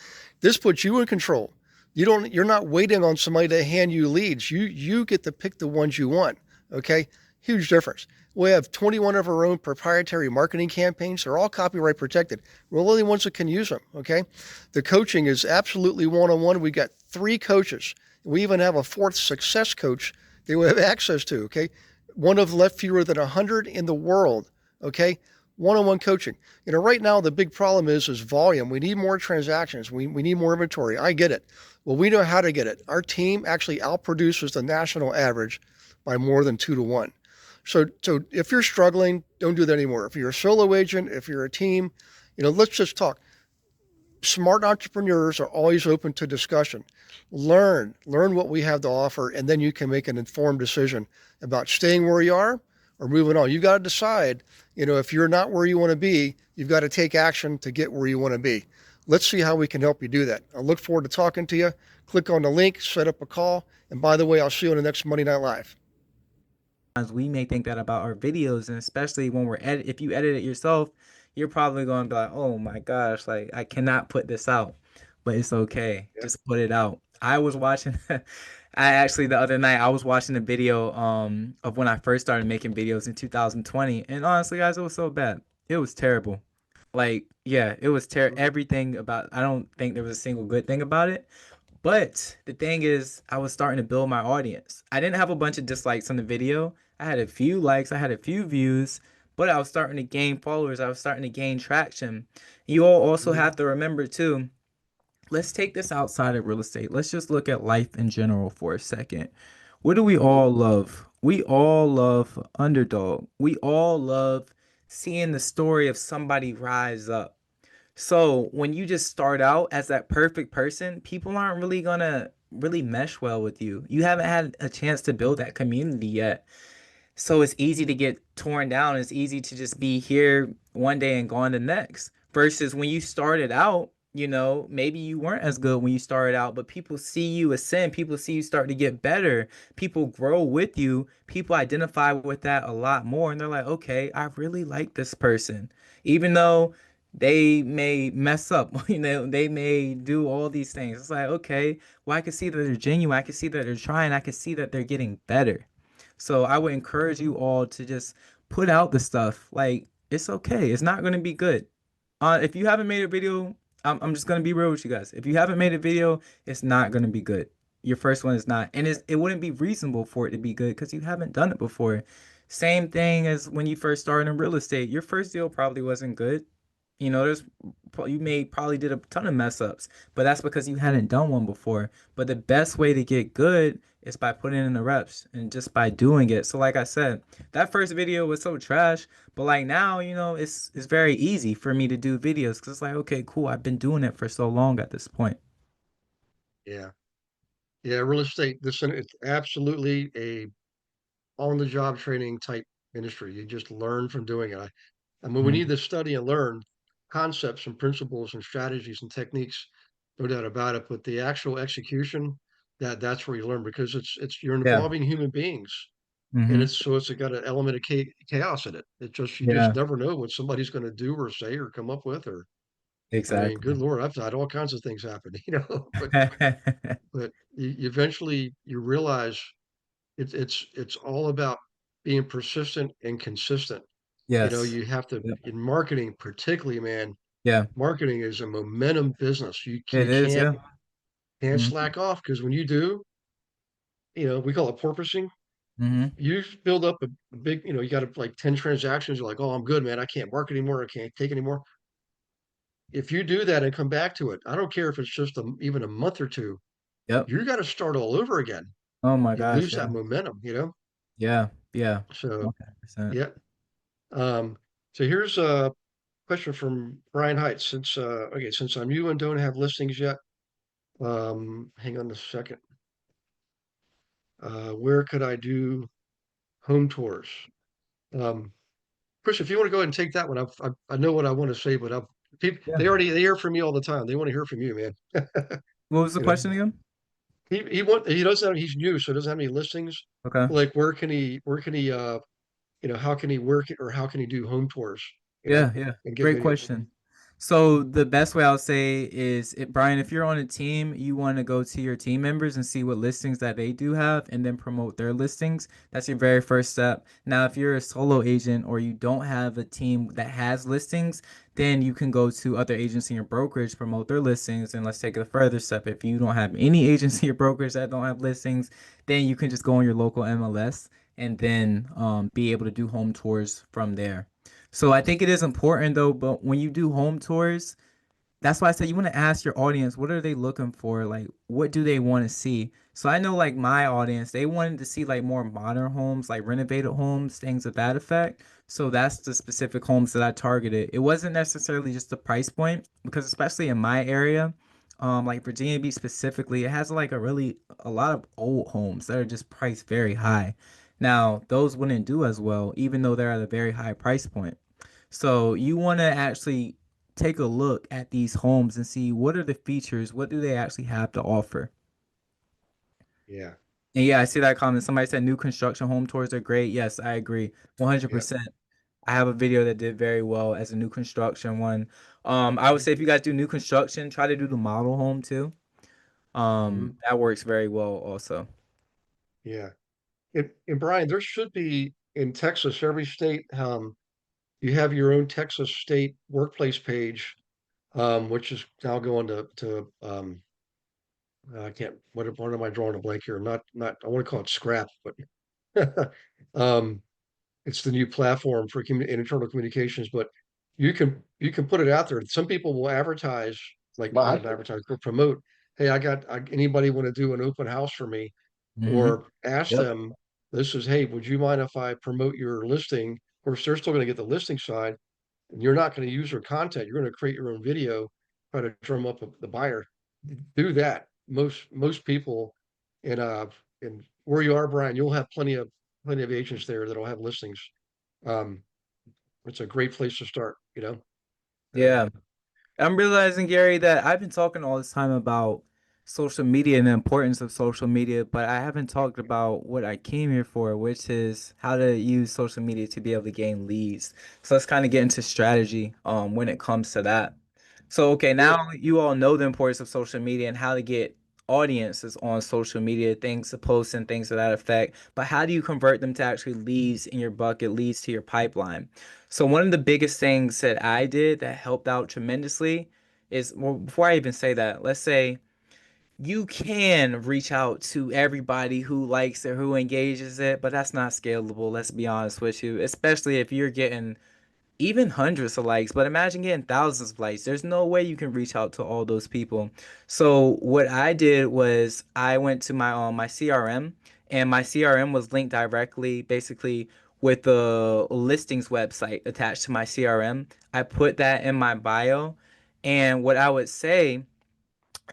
this puts you in control. You're not waiting on somebody to hand you leads. You get to pick the ones you want. Okay? Huge difference. We have 21 of our own proprietary marketing campaigns. They're all copyright protected. We're the only ones that can use them. Okay? The coaching is absolutely one-on-one. We got 3 coaches. We even have a 4th success coach that we have access to. Okay? One of left fewer than 100 in the world. Okay? One-on-one coaching. Right now the big problem is volume. We need more transactions. We need more inventory. I get it. Well, we know how to get it. Our team actually outproduces the national average by more than 2 to 1. So if you're struggling, don't do that anymore. If you're a solo agent, if you're a team, let's just talk. Smart entrepreneurs are always open to discussion. Learn what we have to offer, and then you can make an informed decision about staying where you are or moving on. You got to decide, if you're not where you want to be, you've got to take action to get where you want to be. Let's see how we can help you do that. I look forward to talking to you. Click on the link, set up a call. And by the way, I'll see you on the next Monday Night Live. We may think that about our videos, and especially when if you edit it yourself, you're probably going to be like, "Oh my gosh, like I cannot put this out." But it's okay. Yeah. Just put it out. I was watching I actually the other night I was watching a video of when I first started making videos in 2020, and honestly guys, it was so bad. It was terrible. Like, yeah, it was everything about I don't think there was a single good thing about it. But the thing is, I was starting to build my audience. I didn't have a bunch of dislikes on the video. I had a few likes, I had a few views, but I was starting to gain followers. I was starting to gain traction. You all also Mhm. have to remember too, let's take this outside of real estate. Let's just look at life in general for a second. What do we all love? We all love underdog. We all love seeing the story of somebody rise up. So when you just start out as that perfect person, people aren't really gonna really mesh well with you. You haven't had a chance to build that community yet. So it's easy to get torn down. It's easy to just be here one day and gone the next. Versus when you started out, you know, maybe you weren't as good when you started out, but people see you ascend, people see you start to get better, people grow with you, people identify with that a lot more, and they're like, okay, I really like this person. Even though they may mess up, you know, they may do all these things. It's like, okay, well, I can see that they're genuine, I can see that they're trying, I can see that they're getting better. So I would encourage you all to just put out the stuff. Like, it's okay. It's not gonna be good. If you haven't made a video, I'm just gonna be real with you guys. If you haven't made a video, it's not gonna be good. Your first one is not, and it wouldn't be reasonable for it to be good because you haven't done it before. Same thing as when you first started in real estate. Your first deal probably wasn't good. You know, you may probably did a ton of mess ups, but that's because you hadn't done one before. But the best way to get good is by putting in the reps and just by doing it. So like I said, that first video was so trash, but like now, you know, it's very easy for me to do videos because it's like, okay, cool, I've been doing it for so long at this point. Yeah. Yeah. Real estate, it's absolutely a on the job training type industry. You just learn from doing it. I mean, we need Mhm. to study and learn concepts and principles and strategies and techniques, no doubt about it. But the actual execution, that's where you learn because it's you're Yeah. involving human beings, and Hmm. it's got an element of chaos in it. It just you just Yeah. never know what somebody's going to do or say or come up with. Or I mean, good Exactly. Lord, I've had all kinds of things happen, but you eventually you realize it's all about being persistent and consistent. Yes. You have to Yep. in marketing, particularly, man. Yeah. Marketing is a momentum business. You It is. can't Yeah. Hmm. slack off because when you do, we call it porpoising. Hmm. You build up a big, you got like 10 transactions. You're like, oh, I'm good, man. I can't market anymore. I can't take anymore. If you do that and come back to it, I don't care if it's just even a month or two, Yep. you got to start all over again. Oh my You gosh. lose Yeah. that momentum. Yeah. Yeah. So 100%. yeah. Um, so here's a question from Brian Heights. Since I'm new and don't have listings yet, hang on a second. Where could I do home tours? Um, Chris, if you want to go ahead and take that one, I know what I want to say, but people Yeah. they hear from me all the time. They want to hear from you, man. What was the You know, question again? he doesn't have, he's new, so he doesn't have any listings. Okay. Like where can he how can he work it or how can he do home tours? Yeah, yeah. And get Great videos. question. So the best way I'll say is, Brian, if you're on a team, you want to go to your team members and see what listings that they do have and then promote their listings. That's your very first step. Now, if you're a solo agent or you don't have a team that has listings, then you can go to other agency or brokerage, promote their listings. And let's take it a further step. If you don't have any agency or brokerage that don't have listings, then you can just go on your local MLS and then be able to do home tours from there. So I think it is important though, but when you do home tours, that's why I said you want to ask your audience, what are they looking for? Like, what do they want to see? So I know like my audience, they wanted to see like more modern homes, like renovated homes, things of that effect. So that's the specific homes that I targeted. It wasn't necessarily just the price point, because especially in my area, like Virginia Beach specifically, it has like a lot of old homes that are just priced very high. Now, those wouldn't do as well, even though they're at a very high price point. So you want to actually take a look at these homes and see what are the features, what do they actually have to offer. Yeah. And yeah, I see that comment. Somebody said new construction home tours are great. Yes, I agree. Yeah. 100%. I have a video that did very well as a new construction one. I would say if you guys do new construction, try to do the model home too. Mhm. That works very well also. Yeah. And Brian, there should be in Texas, every state, you have your own Texas state workplace page, which is now going to I can't what am I drawing a blank here? Not I want to call it scrap, but um it's the new platform for internal communications, but you can put it out there. Some people will advertise, like not advertise, but promote. Hey, anybody want to do an open house for me? Hmm. Or ask Yep. them, this is, hey, would you mind if I promote your listing? Of course, they're still going to get the listing side, and you're not going to use their content. You're going to create your own video, try to drum up the buyer. Do that. Most people in where you are, Brian, you'll have plenty of plenty of agents there that'll have listings. Um, it's a great place to start, you know? Yeah. I'm realizing, Gary, that I've been talking all this time about social media and the importance of social media, but I haven't talked about what I came here for, which is how to use social media to be able to gain leads. So let's kind of get into strategy when it comes to that. So okay, Sure. now you all know the importance of social media and how to get audiences on social media, things to post and things to that effect. But how do you convert them to actually leads in your bucket, leads to your pipeline? So one of the biggest things that I did that helped out tremendously is, well, before I even say that, let's say you can reach out to everybody who likes it, who engages it, but that's not scalable, let's be honest with you, especially if you're getting even hundreds of likes, but imagine getting thousands of likes. There's no way you can reach out to all those people. So what I did was I went to my CRM, and my CRM was linked directly, basically with the listings website attached to my CRM. I put that in my bio, and what I would say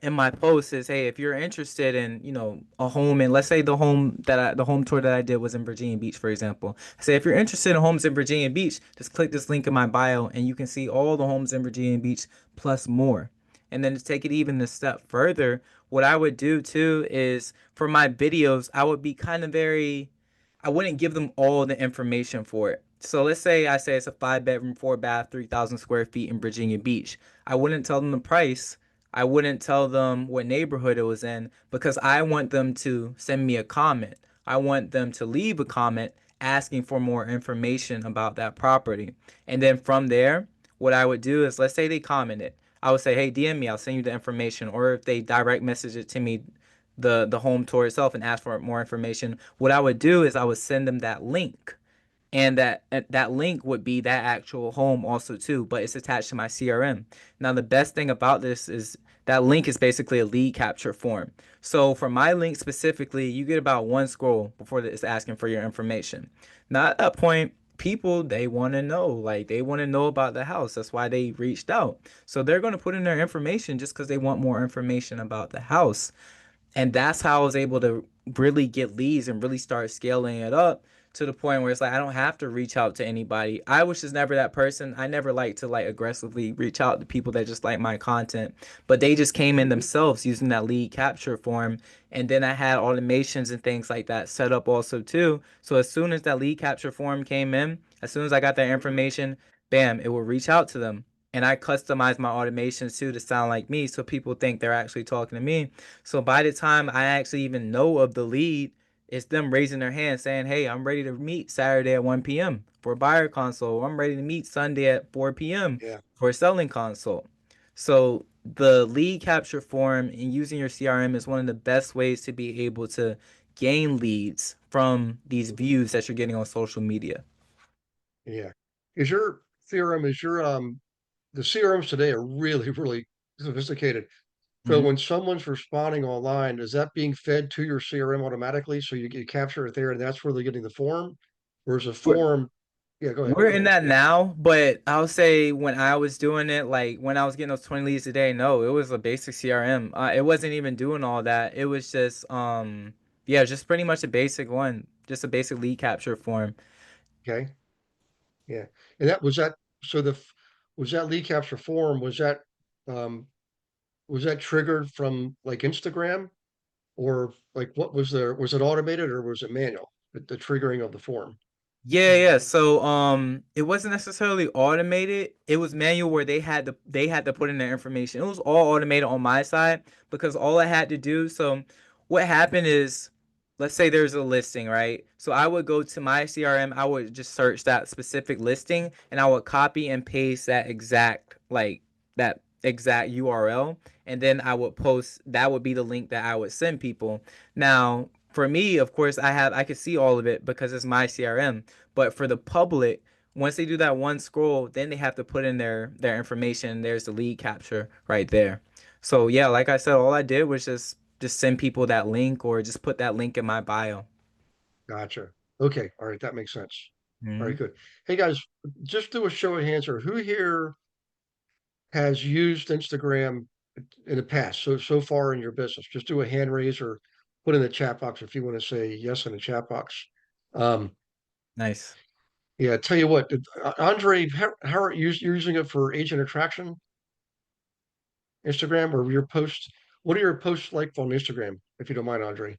in my post is, hey, if you're interested in, a home, and let's say the home tour that I did was in Virginia Beach, for example. I say, if you're interested in homes in Virginia Beach, just click this link in my bio and you can see all the homes in Virginia Beach plus more. And then to take it even a step further, what I would do too is for my videos, I would be kind of I wouldn't give them all the information for it. So let's say I say it's a 5 bedroom, 4 bath, 3,000 square feet in Virginia Beach. I wouldn't tell them the price. I wouldn't tell them what neighborhood it was in because I want them to send me a comment. I want them to leave a comment asking for more information about that property. And then from there, what I would do is, let's say they commented. I would say, hey, DM me, I'll send you the information. Or if they direct message it to me, the home tour itself, and ask for more information, what I would do is I would send them that link, and that link would be that actual home also too, but it's attached to my CRM. Now the best thing about this is that link is basically a lead capture form. So for my link specifically, you get about one scroll before it's asking for your information. Now at that point, people, they want to know, like they want to know about the house. That's why they reached out. So they're going to put in their information just because they want more information about the house. And that's how I was able to really get leads and really start scaling it up to the point where it's like I don't have to reach out to anybody. I was just never that person. I never like to like aggressively reach out to people that just like my content, but they just came in themselves using that lead capture form. And then I had automations and things like that set up also too. So as soon as that lead capture form came in, as soon as I got their information, bam, it will reach out to them. And I customize my automations too to sound like me so people think they're actually talking to me. So by the time I actually even know of the lead, it's them raising their hand saying, hey, I'm ready to meet Saturday at 1 p.m. for a buyer consult. I'm ready to meet Sunday at 4 p.m. Yeah. for a selling consult. So the lead capture form and using your CRM is one of the best ways to be able to gain leads from these views that you're getting on social media. Yeah. Is your theorem, is your, the CRMs today are really, really sophisticated. So Mhm. when someone's responding online, is that being fed to your CRM automatically? So you capture it there and that's where they're getting the form? Or is a form? Yeah, go ahead. We're in that now, but I'll say when I was doing it, like when I was getting those 20 leads a day, no, it was a basic CRM. It wasn't even doing all that. It was just, yeah, just pretty much a basic one, just a basic lead capture form. Okay. Yeah. And that was that, so was that lead capture form, um, was that triggered from like Instagram? Or like what was there, was it automated or was it manual? The triggering of the form? Yeah, yeah. So it wasn't necessarily automated. It was manual where they had to put in their information. It was all automated on my side because all I had to do, so what happened is, let's say there's a listing, right? So I would go to my CRM, I would just search that specific listing and I would copy and paste that exact URL, and then I would post, that would be the link that I would send people. Now, for me, of course, I could see all of it because it's my CRM. But for the public, once they do that one scroll, then they have to put in their information. There's the lead capture right there. So yeah, like I said, all I did was just send people that link or just put that link in my bio. Gotcha. Okay. All right. That makes sense. All right, Mhm. good. Hey guys, just do a show of hands or who here has used Instagram in the past? So far in your business, just do a hand raise or put in the chat box if you want to say yes in the chat box. Um, Nice. yeah, tell you what, Andre, how are you using it for agent attraction, Instagram, or your posts? What are your posts like on Instagram, if you don't mind, Andre?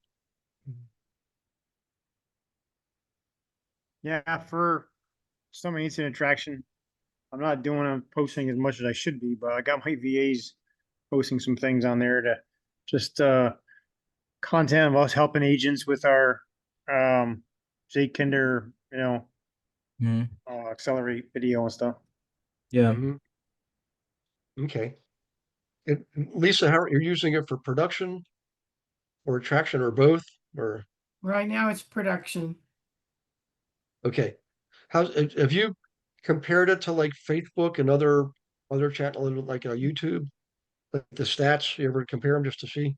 Yeah, for some instant attraction, I'm not doing posting as much as I should be, but I got my VAs posting some things on there to just content of us helping agents with our um Jake Kinder, Mhm. accelerate video and stuff. Yeah. Hmm. Okay. Lisa, how you're using it for production or attraction or both? Or Right now it's production. okay, have you compared it to like Facebook and other channel like YouTube, like the stats? You ever compare them just to see?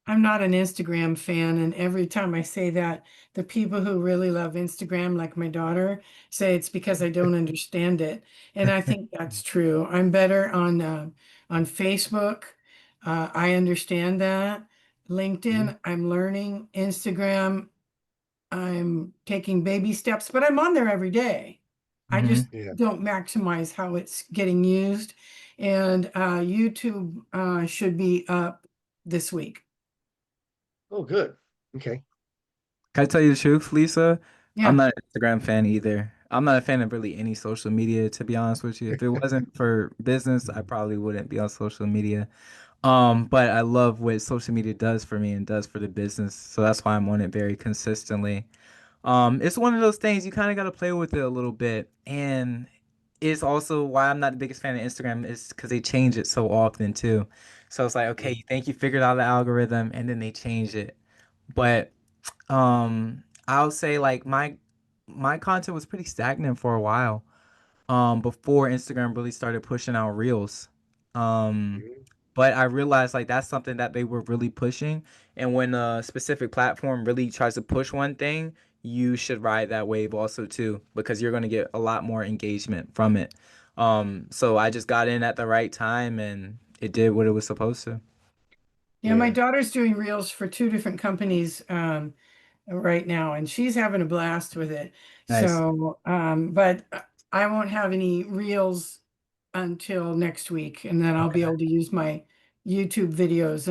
I'm not an Instagram fan, and every time I say that, the people who really love Instagram, like my daughter, say it's because I don't understand it. And I think that's true. I'm better on Facebook. I understand that. Mhm. LinkedIn, I'm learning. Instagram, I'm taking baby steps, but I'm on there every day. I Hmm. just Yeah. don't maximize how it's getting used. And YouTube should be up this week. Oh, good. Okay. Can I tell you the truth, Lisa? I'm Yeah. not an Instagram fan either. I'm not a fan of really any social media, to be honest with you. If it wasn't for business, I probably wouldn't be on social media. But I love what social media does for me and does for the business. So that's why I'm on it very consistently. It's one of those things you kind of got to play with it a little bit. And it's also why I'm not the biggest fan of Instagram is because they change it so often too. So it's like, okay, Mhm. you think you figured out the algorithm and then they change it. But I'll say like my content was pretty stagnant for a while. Before Instagram really started pushing out reels. Um, Mhm. but I realized like that's something that they were really pushing. And when a specific platform really tries to push one thing, you should ride that wave also too, because you're gonna get a lot more engagement from it. So I just got in at the right time and it did what it was supposed to. Yeah, my Yeah. daughter's doing reels for two different companies right now, and she's having a blast with it. Nice. So, but I won't have any reels until next week, and then I'll be Okay. able to use my YouTube videos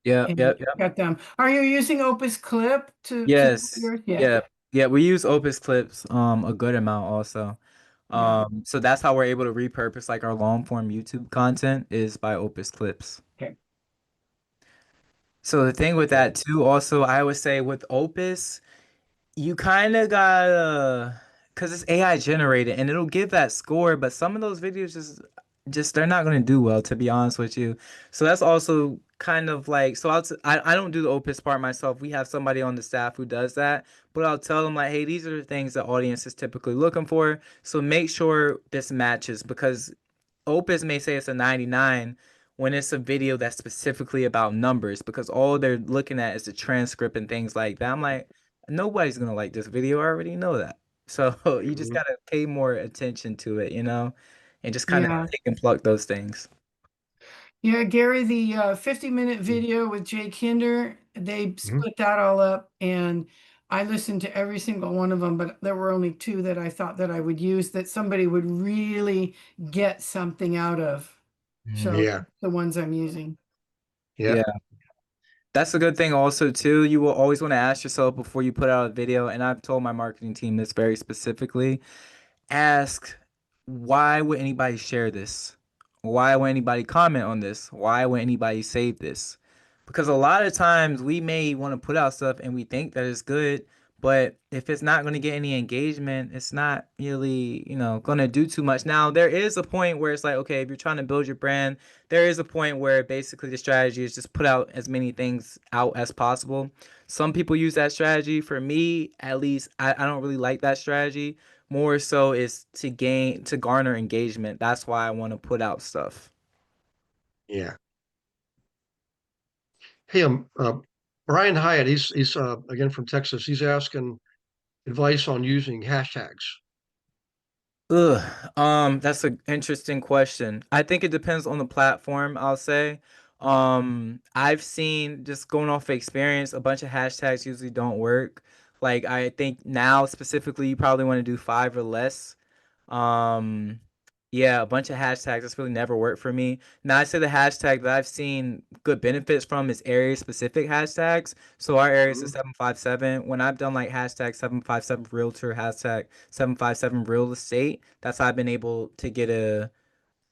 Yep, and yep, yep. cut them. Are you using Opus Clip to do Yes. yours? Yeah, Yeah. Yeah, we use Opus Clips a good amount also. yeah. So that's how we're able to repurpose like our long form YouTube content is by Opus Clips. Okay. So the thing with Yeah. that too, also I would say with Opus, you kind of gotta, cause it's AI generated and it'll give that score, but some of those videos just they're not gonna do well, to be honest with you. So that's also kind of like, so I don't do the Opus part myself. We have somebody on the staff who does that, but I'll tell them like, hey, these are the things the audience is typically looking for. So make sure this matches because Opus may say it's a 99 when it's a video that's specifically about numbers because all they're looking at is the transcript and things like that. I'm like, nobody's gonna like this video. I already know that. So you just Mhm. gotta pay more attention to it, and just kind of Yeah. pick and pluck those things. Yeah, Gary, the 50-minute video with Jay Kinder, they Mhm. split that all up and I listened to every single one of them, but there were only two that I thought that I would use that somebody would really get something out of. Mhm. So Yeah. the ones I'm using. Yeah. Yeah. That's a good thing also too. You will always want to ask yourself before you put out a video, and I've told my marketing team this very specifically. Ask, why would anybody share this? Why would anybody comment on this? Why would anybody save this? Because a lot of times we may want to put out stuff and we think that it's good, but if it's not going to get any engagement, it's not really, going to do too much. Now, there is a point where it's like, okay, if you're trying to build your brand, there is a point where basically the strategy is just put out as many things out as possible. Some people use that strategy. For me, at least, I don't really like that strategy. More so is to garner engagement. That's why I want to put out stuff. Yeah. Hey, Brian Hyatt, he's again from Texas. He's asking advice on using hashtags. Ugh, that's an interesting question. I think it depends on the platform, I'll say. I've seen just going off experience, a bunch of hashtags usually don't work. Like I think now specifically you probably want to do 5 or less. Um, yeah, a bunch of hashtags. That's really never worked for me. Now I say the hashtag that I've seen good benefits from is area specific hashtags. So our area is the Mhm. 757. When I've done like hashtag 757 realtor, hashtag 757 real estate, that's how I've been able to get a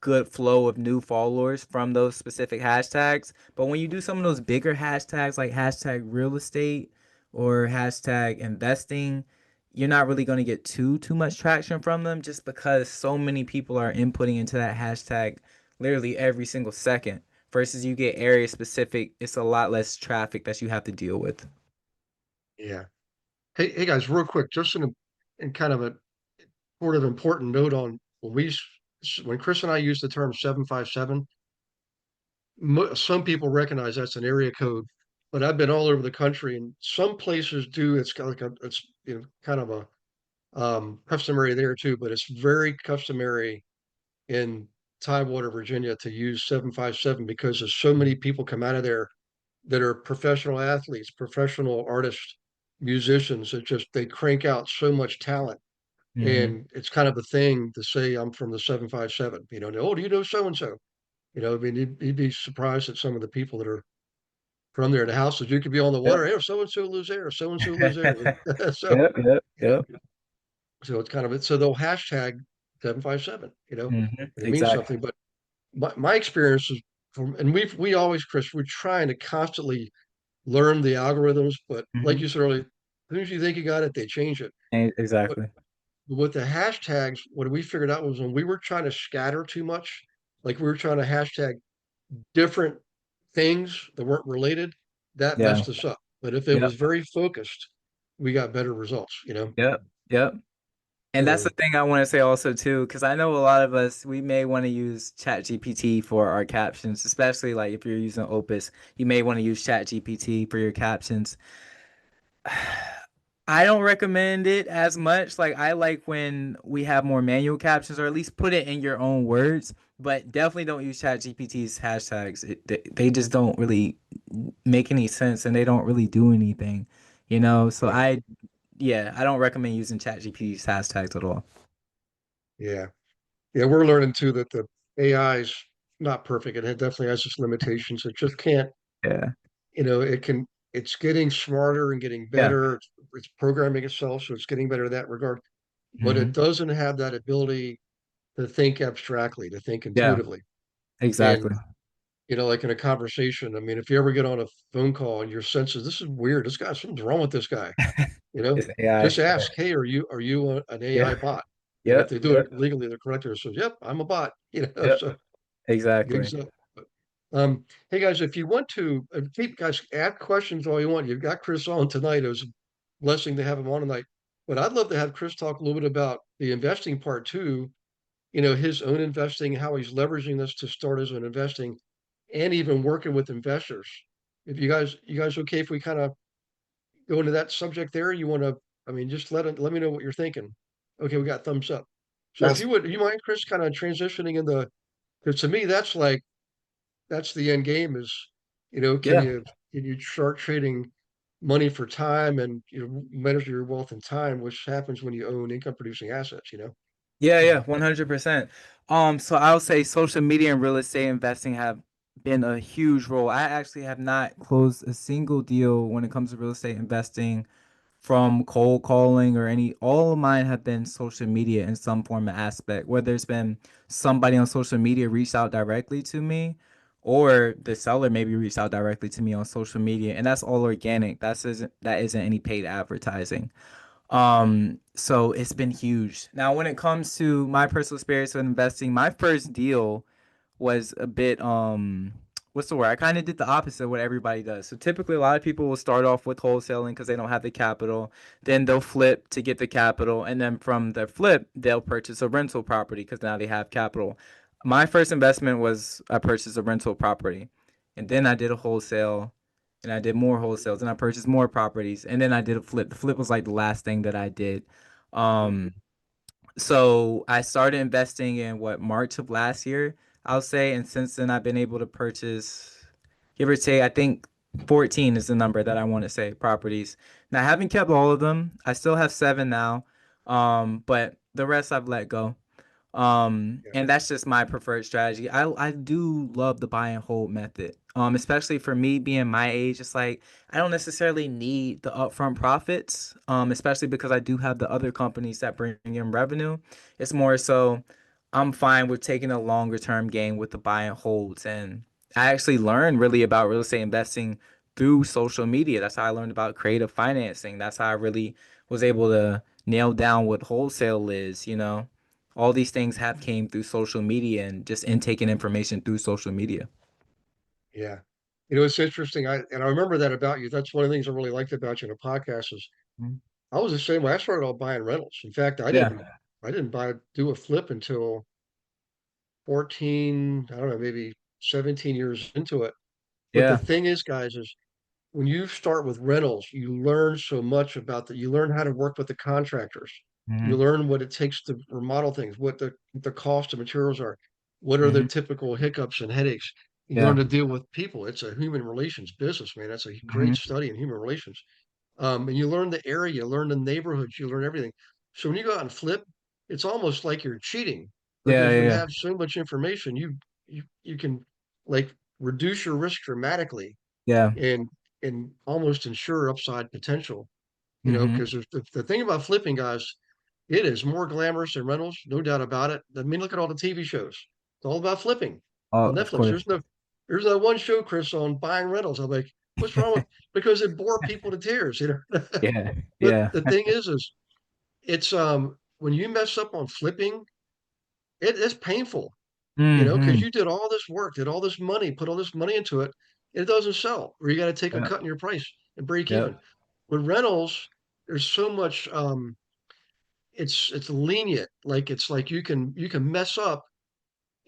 good flow of new followers from those specific hashtags. But when you do some of those bigger hashtags like hashtag real estate or hashtag investing, you're not really going to get too much traction from them just because so many people are inputting into that hashtag literally every single second. Versus you get area specific, it's a lot less traffic that you have to deal with. Yeah. Hey guys, real quick, just in kind of a sort of important note on when Chris and I use the term 757, some people recognize that's an area code, but I've been all over the country and some places do, it's kind of like it's, kind of a customary there too, but it's very customary in Tidewater, Virginia to use 757 because there's so many people come out of there that are professional athletes, professional artists, musicians that just they crank out so much talent. Mm-hmm. And it's kind of a thing to say I'm from the 757, oh, do you know so and so? I mean, you'd be surprised at some of the people that are from there. The houses you could be on the Yep. water, hey, so and so lives there, so and so lives there. So, Yep, yep, you know, yep. so it's kind of it. So they'll hashtag 757, Mm-hmm. and it means Exactly. something. But my experience is from, and we always, Chris, we're trying to constantly learn the algorithms, but like Mm-hmm. you said earlier, as soon as you think you got it, they change it. But Exactly. with the hashtags, what we figured out was when we were trying to scatter too much, like we were trying to hashtag different things that weren't related, that Yeah. messed us up. But if it Yep. was very focused, we got better results. Yep. Yep. And that's the So thing I want to say also too, because I know a lot of us we may want to use ChatGPT for our captions, especially like if you're using Opus, you may want to use ChatGPT for your captions. I don't recommend it as much. Like I like when we have more manual captions, or at least put it in your own words. But definitely don't use ChatGPT's hashtags. They just don't really make any sense, and they don't really do anything. So yeah, yeah, I don't recommend using ChatGPT's hashtags at all. yeah, yeah. We're learning too that the AI is not perfect. It definitely has its limitations. It just can't, Yeah. it can, it's getting smarter and getting Yeah. better. It's programming itself, so it's getting better in that regard. But it Hmm. doesn't have that ability to think abstractly, to think Yeah, intuitively. And, exactly. like in a conversation, I mean, if you ever get on a phone call and your senses, this is weird. This guy, something's wrong with this guy, you know, It's AI. just ask, hey, are you an AI Yeah. bot? And if Yep. they do Yep. it legally, the corrector says, yep, I'm a bot, Yep. so Exactly. gigs up. But, hey guys, if you want to keep guys ask questions all you want, you've got Chris on tonight. It was a blessing to have him on tonight. But I'd love to have Chris talk a little bit about the investing part too, his own investing, how he's leveraging this to start his own investing and even working with investors. If you guys okay if we kind of go into that subject there? You want to, I mean, just let me know what you're thinking. Okay, we got thumbs up. So if That's you would, you mind, Chris, kind of transitioning in because to me, that's the end game is, can yeah. you start trading money for time and measure your wealth in time, which happens when you own income producing assets. Yeah, yeah, 100%. So I'll say social media and real estate investing have been a huge role. I actually have not closed a single deal when it comes to real estate investing from cold calling or any. All of mine have been social media in some form of aspect, whether it's been somebody on social media reached out directly to me or the seller maybe reached out directly to me on social media, and that's all organic. That isn't any paid advertising. So it's been huge. Now, when it comes to my personal experience with investing, my first deal was a bit what's the word? I kind of did the opposite of what everybody does. So typically a lot of people will start off with wholesaling because they don't have the capital. Then they'll flip to get the capital, and then from the flip, they'll purchase a rental property because now they have capital. My first investment was I purchased a rental property, and then I did a wholesale, and I did more wholesales, and I purchased more properties, and then I did a flip. The flip was like the last thing that I did. Um, so I started investing in what March of last year, I'll say, and since then I've been able to purchase, give or take, I think 14 is the number that I want to say, properties. Now, I haven't kept all of them. I still have 7 now. But the rest I've let go. Yeah. And that's just my preferred strategy. I do love the buy and hold method. Especially for me being my age, it's like I don't necessarily need the upfront profits. Especially because I do have the other companies that bring in revenue. It's more so I'm fine with taking a longer term gain with the buy and holds. And I actually learned really about real estate investing through social media. That's how I learned about creative financing. That's how I really was able to nail down what wholesale is, you know. All these things have came through social media and just intaking information through social media. Yeah. You know, it's interesting. I remember that about you. That's one of the things I really liked about you in the podcast is Mhm. I was the same way. I started all buying rentals. In fact, Yeah. I didn't do a flip until 14, I don't know, maybe 17 years into it. But the Yeah. thing is, guys, is when you start with rentals, you learn so much about you learn how to work with the contractors. You Hmm. learn what it takes to remodel things, what the cost of materials are, what are the Hmm. typical hiccups and headaches. You Yeah. learn to deal with people. It's a human relations business, man. That's a great Hmm. study in human relations. And you learn the area, you learn the neighborhoods, you learn everything. So when you go out and flip, it's almost like you're cheating Yeah. because when you Yeah. have so much information, you can like reduce your risk dramatically Yeah. and almost ensure upside potential. You know, Hmm. because the thing about flipping, guys, it is more glamorous than rentals, no doubt about it. I mean, look at all the TV shows. It's all about flipping Oh, on of Netflix. course. There's no one show, Chris, on buying rentals. I'm like, what's wrong with because it bore people to tears, you know. Yeah. But Yeah. the thing is it's when you mess up on flipping, it's painful, you know, because Hmm. you did all this work, did all this money, put all this money into it, and it doesn't sell, or you got to take a Yep. cut in your price and break even. Yep. With rentals, there's so much it's lenient. Like it's like you can mess up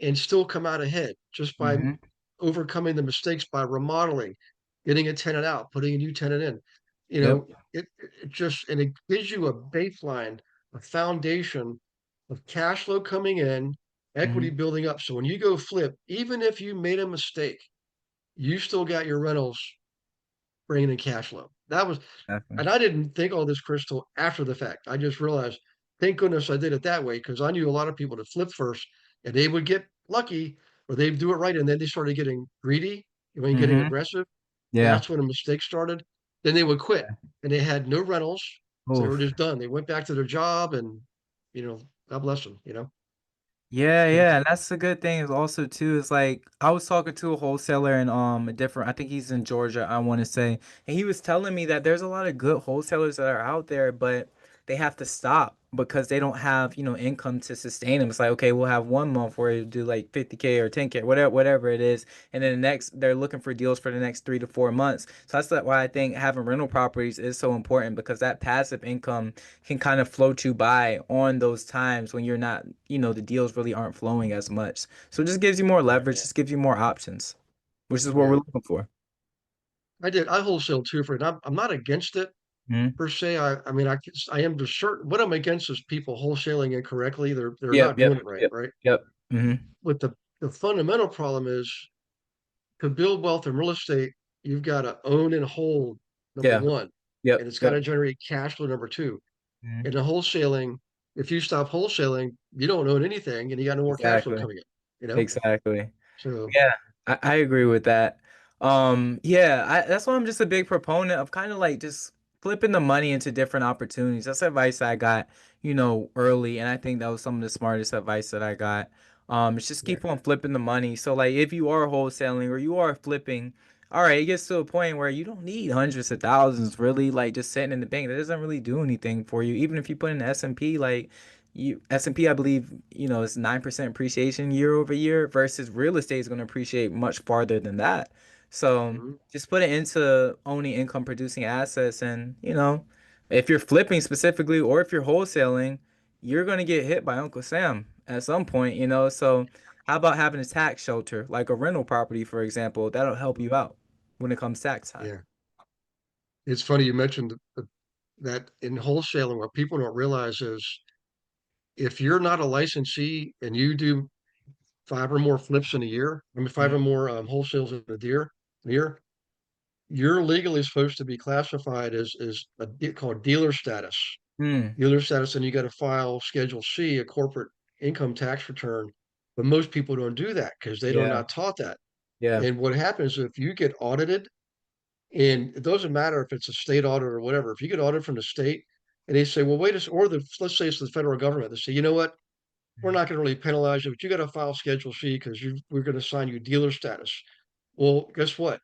and still come out ahead just by Hmm. overcoming the mistakes by remodeling, getting a tenant out, putting a new tenant in. You Yep. know, it just and it gives you a baseline, a foundation of cash flow coming in, equity Hmm. building up. So when you go flip, even if you made a mistake, you still got your rentals bringing in cash flow. That was, Definitely. and I didn't think all this, Crystal, after the fact. I just realized, thank goodness I did it that way because I knew a lot of people that flip first and they would get lucky or they'd do it right. And then they started getting greedy, when getting Hmm. aggressive. Yeah. That's when a mistake started. Then they would quit and they had no rentals. So they were Oof. just done. They went back to their job and, you know, God bless them, you know. Yeah, So yeah, and that's the good thing is also too is like I was talking to a wholesaler in a different I think he's in Georgia, I want to say, and he was telling me that there's a lot of good wholesalers that are out there, but they have to stop because they don't have, income to sustain them. It's like, okay, we'll have 1 month where you do like 50K or 10K, whatever it is, and then the next they're looking for deals for the next 3 to 4 months. So that's why I think having rental properties is so important because that passive income can kind of float you by on those times when you're not, the deals really aren't flowing as much. So it just gives you more leverage, just gives you more options, which is what we're yeah, looking for. I wholesale too for it. I'm not against it Hmm. per se. I mean, I am just certain what I'm against is people wholesaling incorrectly. They're Yep, not yep, doing it right, yep, right? yep. Hmm. But the fundamental problem is to build wealth in real estate, you've got to own and hold number Yeah, one, yep, and it's got yep. to generate cash flow number two. Hmm. And the wholesaling, if you stop wholesaling, you don't own anything, and you got no more cash flow Exactly, coming in. You know, exactly. so Yeah, I agree with that. Yeah, that's why I'm just a big proponent of kind of like just flipping the money into different opportunities. That's advice I got, early, and I think that was some of the smartest advice that I got. It's just yeah, keep on flipping the money. So like if you are wholesaling or you are flipping, all right, it gets to a point where you don't need hundreds of thousands really like just sitting in the bank. That doesn't really do anything for you. Even if you put in the S&P, like S&P, I believe, is 9% appreciation year over year versus real estate is going to appreciate much farther than that. So mhm, just put it into owning income producing assets. And, if you're flipping specifically or if you're wholesaling, you're going to get hit by Uncle Sam at some point. So how about having a tax shelter, like a rental property, for example, that'll help you out when it comes tax time. yeah. It's funny you mentioned that in wholesaling, what people don't realize is if you're not a licensee and you do five or more flips in a year, I mean, five or Mhm. more wholesales in a year, you're legally supposed to be classified as called dealer status. Mm, Dealer status, and you got to file Schedule C, a corporate income tax return. But most people don't do that because they are yeah, not taught that. yeah. And what happens if you get audited, and it doesn't matter if it's a state audit or whatever, if you get audited from the state and they say, well, wait a, or let's say it's the federal government, they say, you know what, we're not going to really penalize you, but you got to file Schedule C because we're going to assign you dealer status. Well, guess what?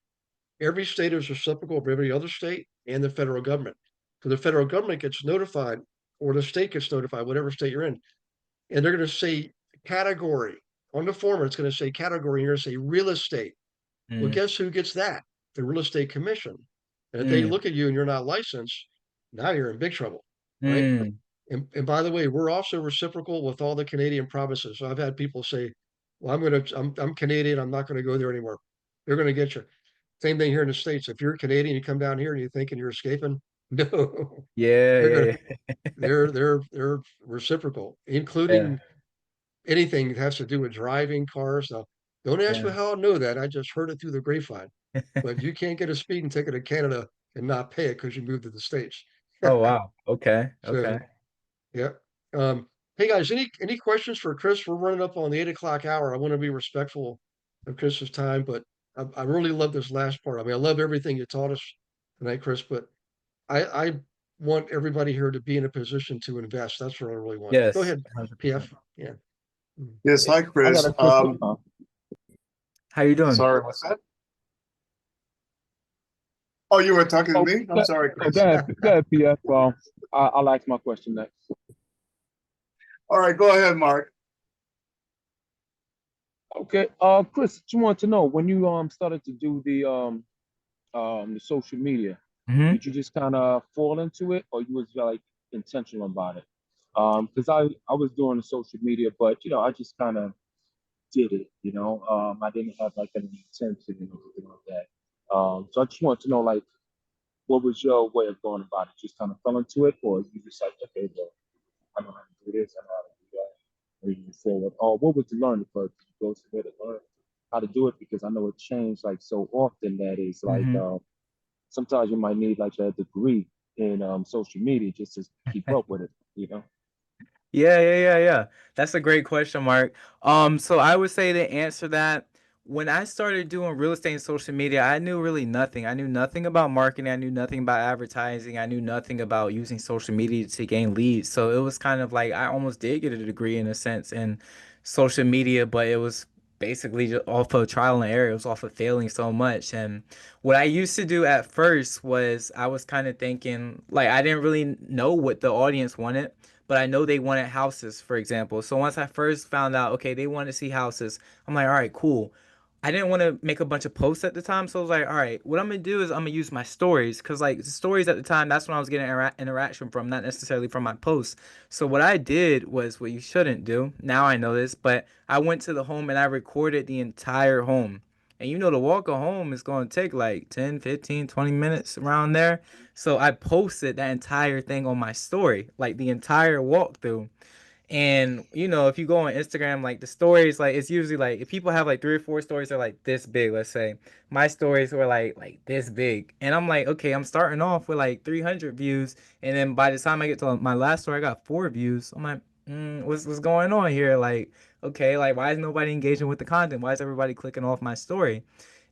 Every state is reciprocal of every other state and the federal government. So the federal government gets notified, or the state gets notified, whatever state you're in, and they're going to say category on the form. It's going to say category, and you're going to say real estate. Well, Mm, guess who gets that? The Real Estate Commission. And if they mm, look at you and you're not licensed, now you're in big trouble, right? mm. And by the way, we're also reciprocal with all the Canadian provinces. So I've had people say, "Well, I'm Canadian. I'm not going to go there anymore." They're going to get you. Same thing here in the States. If you're Canadian, you come down here and you thinking you're escaping. No, Yeah, they're gonna yeah, yeah. they're reciprocal, Yeah, including anything that has to do with driving cars. Now, don't ask me yeah. how I know that. I just heard it through the grapevine. But you can't get a speeding ticket in Canada and not pay it because you moved to the States. Oh wow. Okay, So okay. yeah. Hey guys, any questions for Chris? We're running up on the 8 o'clock hour. I want to be respectful of Chris's time, but I really love this last part. I mean, I love everything you taught us tonight, Chris, but I want everybody here to be in a position to invest. That's what I really want. Go Yes, ahead, 100%. PF. Yeah. Mm. Yes, hi, I got Chris. a question. How you doing? Sorry, what's that? Oh, you were talking to Oh, me? I'm sorry, Chris. go ahead, PF. I'll ask my question next. All right, go ahead, Mark. Okay, Chris, just wanted to know when you started to do the social media, Hmm. did you just kind of fall into it, or you was like intentional about it? Because I was doing the social media, but I just kind of did it. I didn't have like any intention or anything like that. So I just wanted to know like what was your way of going about it? Just kind of fell into it, or you just like, okay, well, I know how to do this, I know how to do that, or you move forward. Or what would you learn first? Did you go somewhere to learn how to do it? Because I know it changed like so often that it's like Hmm. sometimes you might need like a degree in social media just to keep up with it. Yeah, yeah, yeah, yeah. That's a great question, Mark. So I would say to answer that, when I started doing real estate and social media, I knew really nothing. I knew nothing about marketing. I knew nothing about advertising. I knew nothing about using social media to gain leads. So it was kind of like I almost did get a degree in a sense in social media, but it was basically just off of trial and error. It was off of failing so much. And what I used to do at first was I was kind of thinking like I didn't really know what the audience wanted, but I know they wanted houses, for example. So once I first found out, okay, they wanted to see houses, I'm like, all right, cool. I didn't want to make a bunch of posts at the time, so I was like, all right, what I'm gonna do is I'm gonna use my stories, because like the stories at the time, that's when I was getting interaction from, not necessarily from my posts. So what I did was what you shouldn't do. Now I know this, but I went to the home and I recorded the entire home. And the walk of home is going to take like 10, 15, 20 minutes around there. So I posted that entire thing on my story, like the entire walkthrough. And if you go on Instagram, like the stories, like it's usually like if people have like 3 or 4 stories, they're like this big, let's say. My stories were like this big. And I'm like, okay, I'm starting off with like 300 views. And then by the time I get to my last story, I got 4 views. I'm like, what's going on here? Like, okay, like why is nobody engaging with the content? Why is everybody clicking off my story?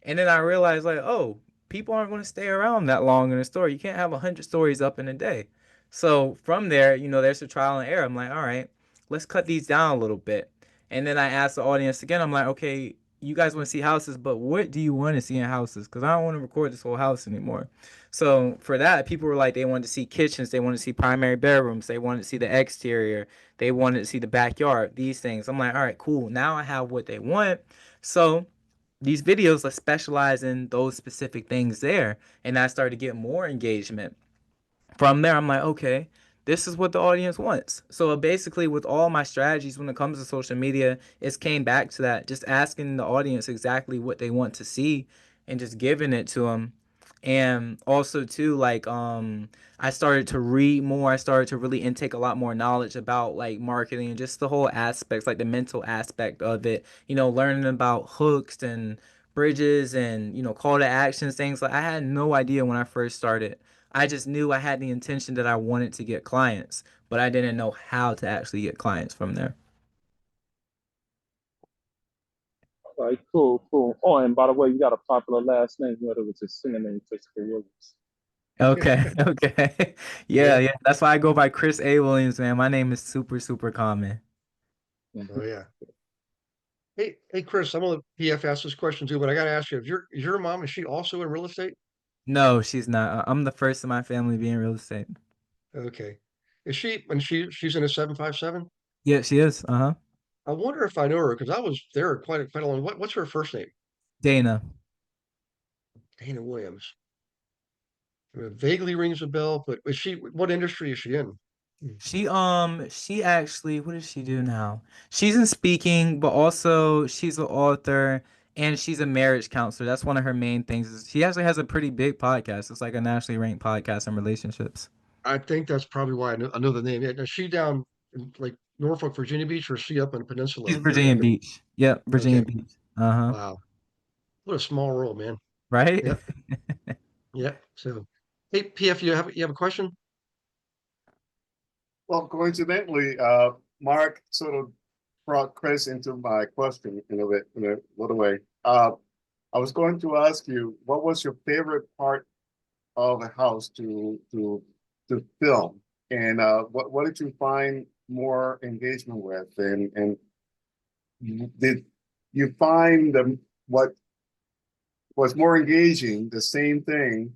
And then I realized like, oh, people aren't going to stay around that long in a story. You can't have 100 stories up in a day. So from there, there's a trial and error. I'm like, all right, let's cut these down a little bit. And then I asked the audience again, I'm like, okay, you guys want to see houses, but what do you want to see in houses? Because I don't want to record this whole house anymore. So for that, people were like, they wanted to see kitchens, they wanted to see primary bedrooms, they wanted to see the exterior, they wanted to see the backyard, these things. I'm like, all right, cool. Now I have what they want. So these videos, let's specialize in those specific things there. And I started to get more engagement. From there, I'm like, okay, this is what the audience wants. So basically, with all my strategies when it comes to social media, it's came back to that, just asking the audience exactly what they want to see and just giving it to them. And also too, like I started to read more. I started to really intake a lot more knowledge about like marketing and just the whole aspects, like the mental aspect of it. Learning about hooks and bridges and, call to actions, things like I had no idea when I first started. I just knew I had the intention that I wanted to get clients, but I didn't know how to actually get clients from there. All right, cool, cool. Oh, and by the way, you got a popular last name, whether it's a singer named Christopher Williams. Okay, okay. Yeah, yeah. That's why I go by Chris A. Williams, man. My name is super, super common. Oh yeah. Hey, Chris, I'm gonna let PF ask this question too, but I gotta ask you, is your mom, is she also in real estate? No, she's not. I'm the first in my family being real estate. Okay. Is she, and she's in a 757? Yeah, she is. Uh-huh. I wonder if I know her because I was there quite a long. What's her first name? Dana. Dana Williams. It vaguely rings a bell, but what industry is she in? She actually, what does she do now? She's in speaking, but also she's an author and she's a marriage counselor. That's one of her main things. She actually has a pretty big podcast. It's like a nationally ranked podcast on relationships. I think that's probably why I know the name. Yeah, is she down in like Norfolk, Virginia Beach, or is she up in the She's peninsula Virginia area? Beach. Yep, Virginia Okay. Beach. Uh-huh. Wow. What a small world, man. Right? Yep. Yep. So, hey, PF, you have a question? Well, coincidentally, Mark sort of brought Chris into my question in a little way. I was going to ask you, what was your favorite part of a house to film, and what did you find more engagement with, and did you find what was more engaging, the same thing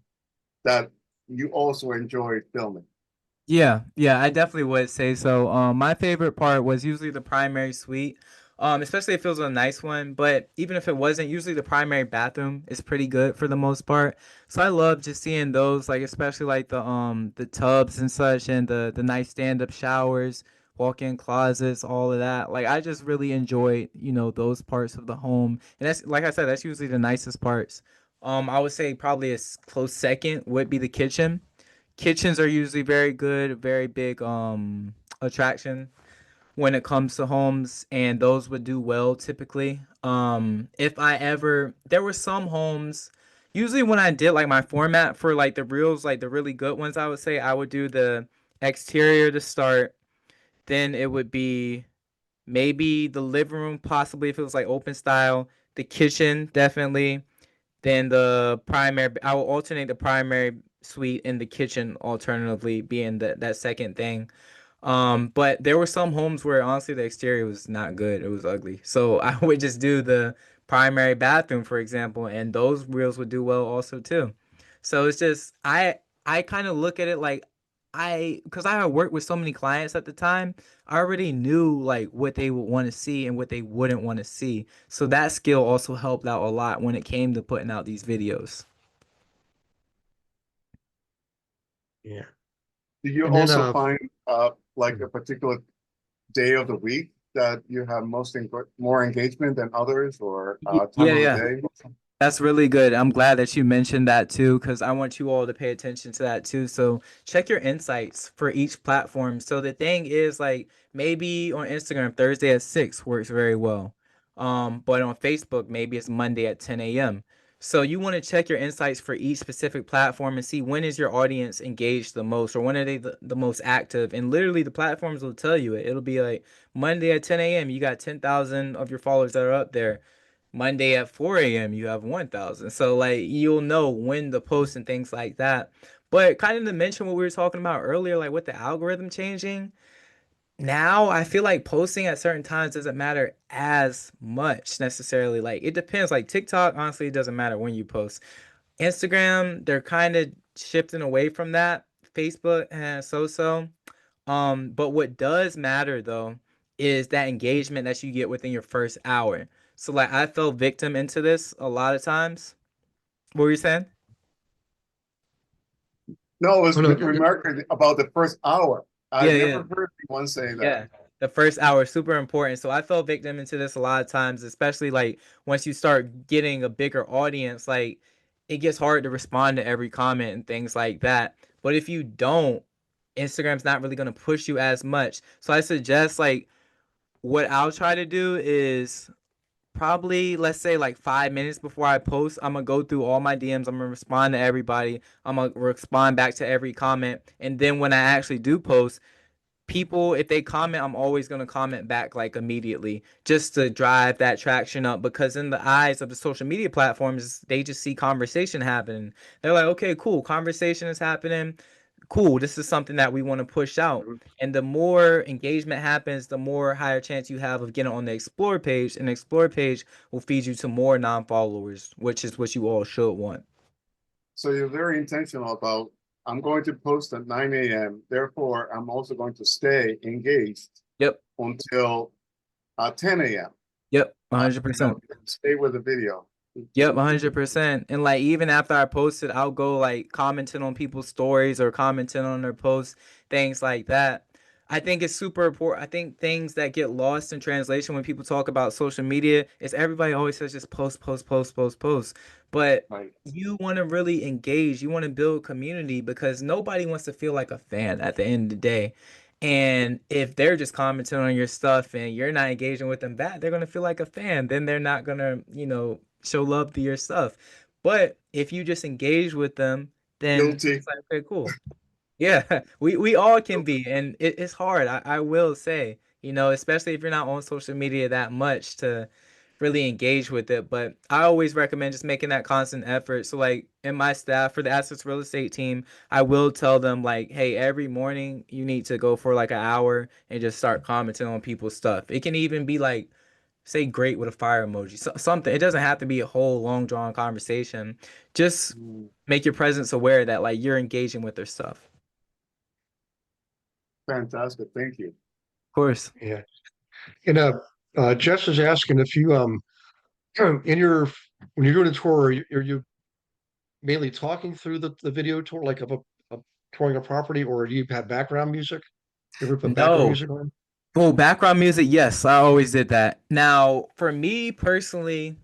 that you also enjoyed filming? Yeah, yeah, I definitely would say so. My favorite part was usually the primary suite. Especially if it was a nice one, but even if it wasn't, usually the primary bathroom is pretty good for the most part. So I love just seeing those, like especially like the tubs and such and the nice stand-up showers, walk-in closets, all of that. Like I just really enjoyed, those parts of the home. And that's like I said, that's usually the nicest parts. I would say probably a close second would be the kitchen. Kitchens are usually very good, very big attraction when it comes to homes, and those would do well typically. If I ever there were some homes usually when I did like my format for like the reels, like the really good ones, I would say I would do the exterior to start, then it would be maybe the living room, possibly if it was like open style, the kitchen definitely, then the primary, I will alternate the primary suite and the kitchen alternatively being that second thing. But there were some homes where honestly the exterior was not good. It was ugly. So I would just do the primary bathroom, for example, and those reels would do well also too. So it's just I kind of look at it like because I had worked with so many clients at the time, I already knew like what they would want to see and what they wouldn't want to see. So that skill also helped out a lot when it came to putting out these videos. Yeah. Do you And then also find like a particular day of the week that you have more engagement than others, or time Yeah, of the yeah. day? That's really good. I'm glad that you mentioned that too, because I want you all to pay attention to that too. So check your insights for each platform. So the thing is, like maybe on Instagram, Thursday at 6 works very well. But on Facebook, maybe it's Monday at 10 a.m. So you want to check your insights for each specific platform and see when is your audience engaged the most or when are they the most active. And literally the platforms will tell you it. It'll be like Monday at 10 a.m. You got 10,000 of your followers that are up there. Monday at 4 a.m. you have 1,000. So like you'll know when to post and things like that. But kind of to mention what we were talking about earlier, like with the algorithm changing, now I feel like posting at certain times doesn't matter as much necessarily. Like it depends. Like TikTok, honestly, it doesn't matter when you post. Instagram, they're kind of shifting away from that. Facebook and so. But what does matter though is that engagement that you get within your first hour. So like I fell victim into this a lot of times. What were you saying? No, I was oh no, remarking about the first hour. I Yeah, yeah. never heard anyone say that. Yeah. The first hour is super important. So I fell victim into this a lot of times, especially like once you start getting a bigger audience, like it gets hard to respond to every comment and things like that. But if you don't, Instagram's not really going to push you as much. So I suggest like what I'll try to do is probably, let's say, like 5 minutes before I post, I'm gonna go through all my DMs. I'm gonna respond to everybody. I'm gonna respond back to every comment. And then when I actually do post, people, if they comment, I'm always going to comment back like immediately, just to drive that traction up, because in the eyes of the social media platforms, they just see conversation happening. They're like, okay, cool, conversation is happening, cool, this is something that we want to push out. And the more engagement happens, the more higher chance you have of getting on the explore page, and the explore page will feed you to more non-followers, which is what you all should want. So you're very intentional about, I'm going to post at 9 a.m. Therefore, I'm also going to stay engaged Yep. until 10 a.m. Yep. You 100%. know, stay with the video. Yep, 100%. And like even after I posted, I'll go like commenting on people's stories or commenting on their posts, things like that. I think it's super important. I think things that get lost in translation when people talk about social media is everybody always says just post, post, post, post, post. But Right. you want to really engage, you want to build community, because nobody wants to feel like a fan at the end of the day. And if they're just commenting on your stuff and you're not engaging with them back, they're gonna feel like a fan. Then they're not gonna, show love to your stuff. But if you just engage with them, then Guilty. it's like, okay, cool. Yeah, we all can be, and it's hard. I will say, especially if you're not on social media that much to really engage with it. But I always recommend just making that constant effort. So like in my staff for the Assets Real Estate team, I will tell them like, hey, every morning you need to go for like an hour and just start commenting on people's stuff. It can even be like, say great with a fire emoji, something. It doesn't have to be a whole long drawn conversation. Just make your presence aware that like you're engaging with their stuff. Fantastic. Thank you. Of course. Yeah. And Jess is asking if you in your when you're doing a tour, are you mainly talking through the video tour, like of a touring a property, or do you have background music? You ever put background No. music on? Well, background music, yes, I always did that. Now, for me personally,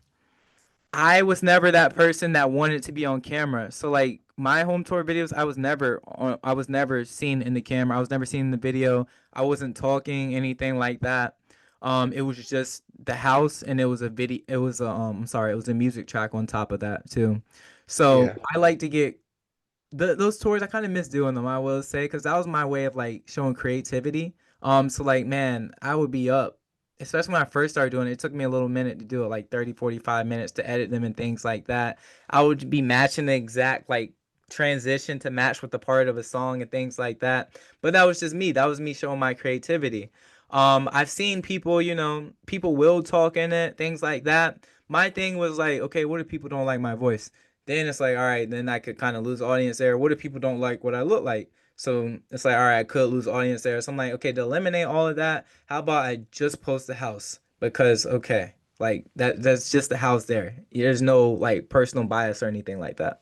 I was never that person that wanted to be on camera. So like my home tour videos, I was never seen in the camera. I was never seen in the video. I wasn't talking anything like that. It was just the house, and it was a video, it was a I'm sorry, it was a music track on top of that too. So Yeah. I like to get those tours. I kind of miss doing them, I will say, because that was my way of like showing creativity. So like, man, I would be up, especially when I first started doing it. It took me a little minute to do it, like 30, 45 minutes to edit them and things like that. I would be matching the exact like transition to match with the part of a song and things like that. But that was just me. That was me showing my creativity. I've seen people, people will talk in it, things like that. My thing was like, okay, what if people don't like my voice? Then it's like, all right, then I could kind of lose audience there. What if people don't like what I look like? So it's like, all right, I could lose audience there. So I'm like, okay, to eliminate all of that, how about I just post the house? Because okay, like that's just the house there. There's no like personal bias or anything like that.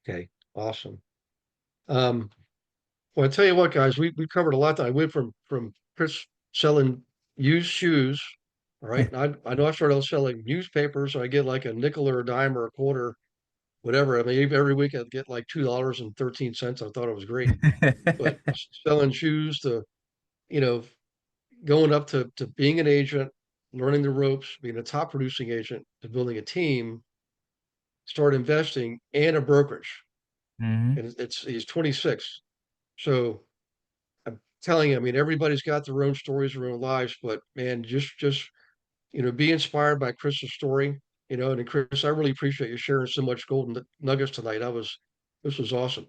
Okay. Awesome. Well, I tell you what, guys, we covered a lot. I went from Chris selling used shoes. All right. And I know I started out selling newspapers, so I get like a nickel or a dime or a quarter, whatever. I mean, every week I'd get like $2.13. I thought it was great. But selling shoes to, you know, going up to being an agent, learning the ropes, being a top producing agent, to building a team, start investing, and a brokerage. Hmm. And he's 26. So I'm telling you, I mean, everybody's got their own stories, their own lives, but man, just be inspired by Chris's story. And Chris, I really appreciate you sharing so much golden nuggets tonight. This was awesome.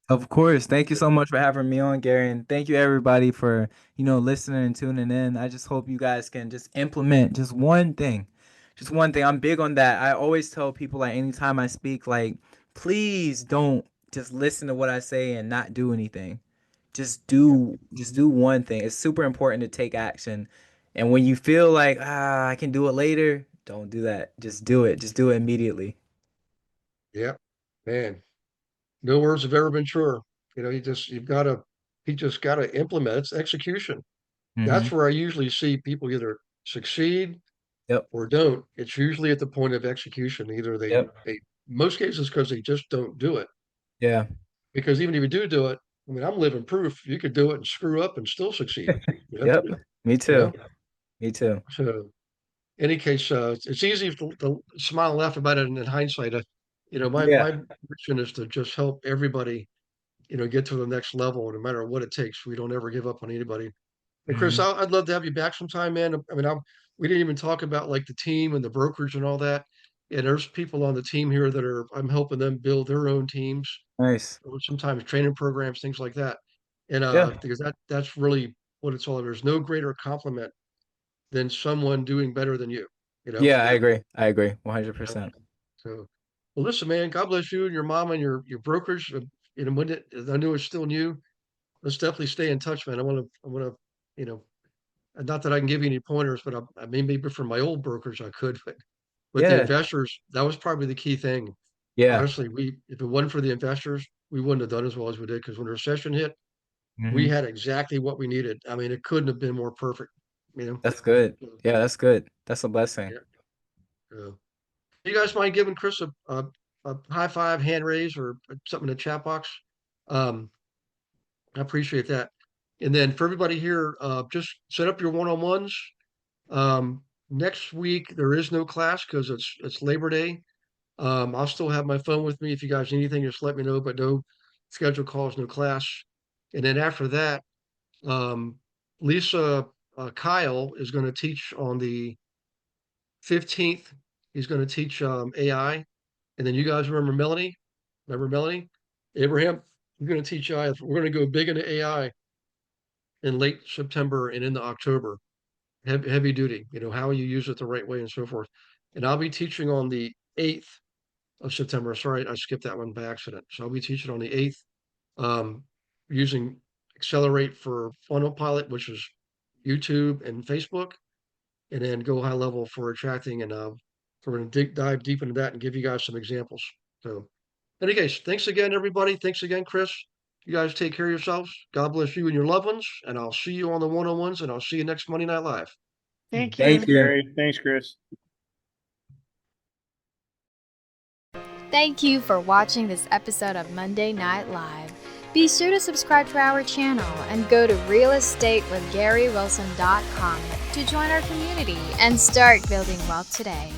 Of course. Thank you so much for having me on, Gary. And thank you everybody for, listening and tuning in. I just hope you guys can just implement just one thing. Just one thing. I'm big on that. I always tell people, like, anytime I speak, like, please don't just listen to what I say and not do anything. Just do one thing. It's super important to take action. And when you feel like, I can do it later, don't do that. Just do it. Just do it immediately. Yeah, man. No words have ever been truer. You just gotta implement. It's execution. Hmm. That's where I usually see people either succeed Yep. or don't. It's usually at the point of execution. Either Yep. most cases, because they just don't do it. Yeah. Because even if you do it, I mean, I'm living proof. You could do it and screw up and still succeed. You know, Yep. Me you too. know? Me too. So, any case, it's easy to smile and laugh about it in hindsight. Yeah. My mission is to just help everybody, get to the next level, no matter what it takes. We don't ever give up on anybody. And Chris, Mhm. I'd love to have you back sometime, man. I mean, we didn't even talk about like the team and the brokerage and all that. And there's people on the team here that I'm helping them build their own teams, Nice. or sometimes training programs, things like that. And Yeah. because that's really what it's all about. There's no greater compliment than someone doing better than you, you know? Yeah, I agree. I agree. Yeah. 100%. So, well, listen, man, God bless you and your mom and your brokerage. I knew it's still new. Let's definitely stay in touch, man. I want to, you know, not that I can give you any pointers, but I mean, maybe from my old brokers I could, but with the Yeah. investors, that was probably the key thing. Yeah. Honestly, if it wasn't for the investors, we wouldn't have done as well as we did, because when the recession hit, we Hmm. had exactly what we needed. I mean, it couldn't have been more perfect, you know? That's good. So, Yeah, that's good. That's a blessing. yeah. So, you guys mind giving Chris a high five, hand raise, or something in the chat box? Um, I appreciate that. And then for everybody here, just set up your one-on-ones. Next week there is no class because it's Labor Day. I'll still have my phone with me. If you guys need anything, just let me know, but no scheduled calls, no class. And then after that, um, Lisa Kyle is going to teach on the 15th. He's going to teach AI. And then you guys remember Melanie? Remember Melanie? Abraham? We're going to teach AI. We're going to go big into AI in late September and into October. Heavy duty, how you use it the right way and so forth. And I'll be teaching on the 8th of September. Sorry, I skipped that one by accident. So I'll be teaching on the 8th, using Accelerate for Funnel Pilot, which is YouTube and Facebook, and then Go High Level for attracting. And we're going to dive deep into that and give you guys some examples. So, in any case, thanks again, everybody. Thanks again, Chris. You guys take care of yourselves. God bless you and your loved ones. And I'll see you on the one-on-ones, and I'll see you next Monday Night Live. Thank Thank you. you. Great. Thanks, Chris. Thank you for watching this episode of Monday Night Live. Be sure to subscribe to our channel and go to realestatewithgarywilson.com to join our community and start building wealth today.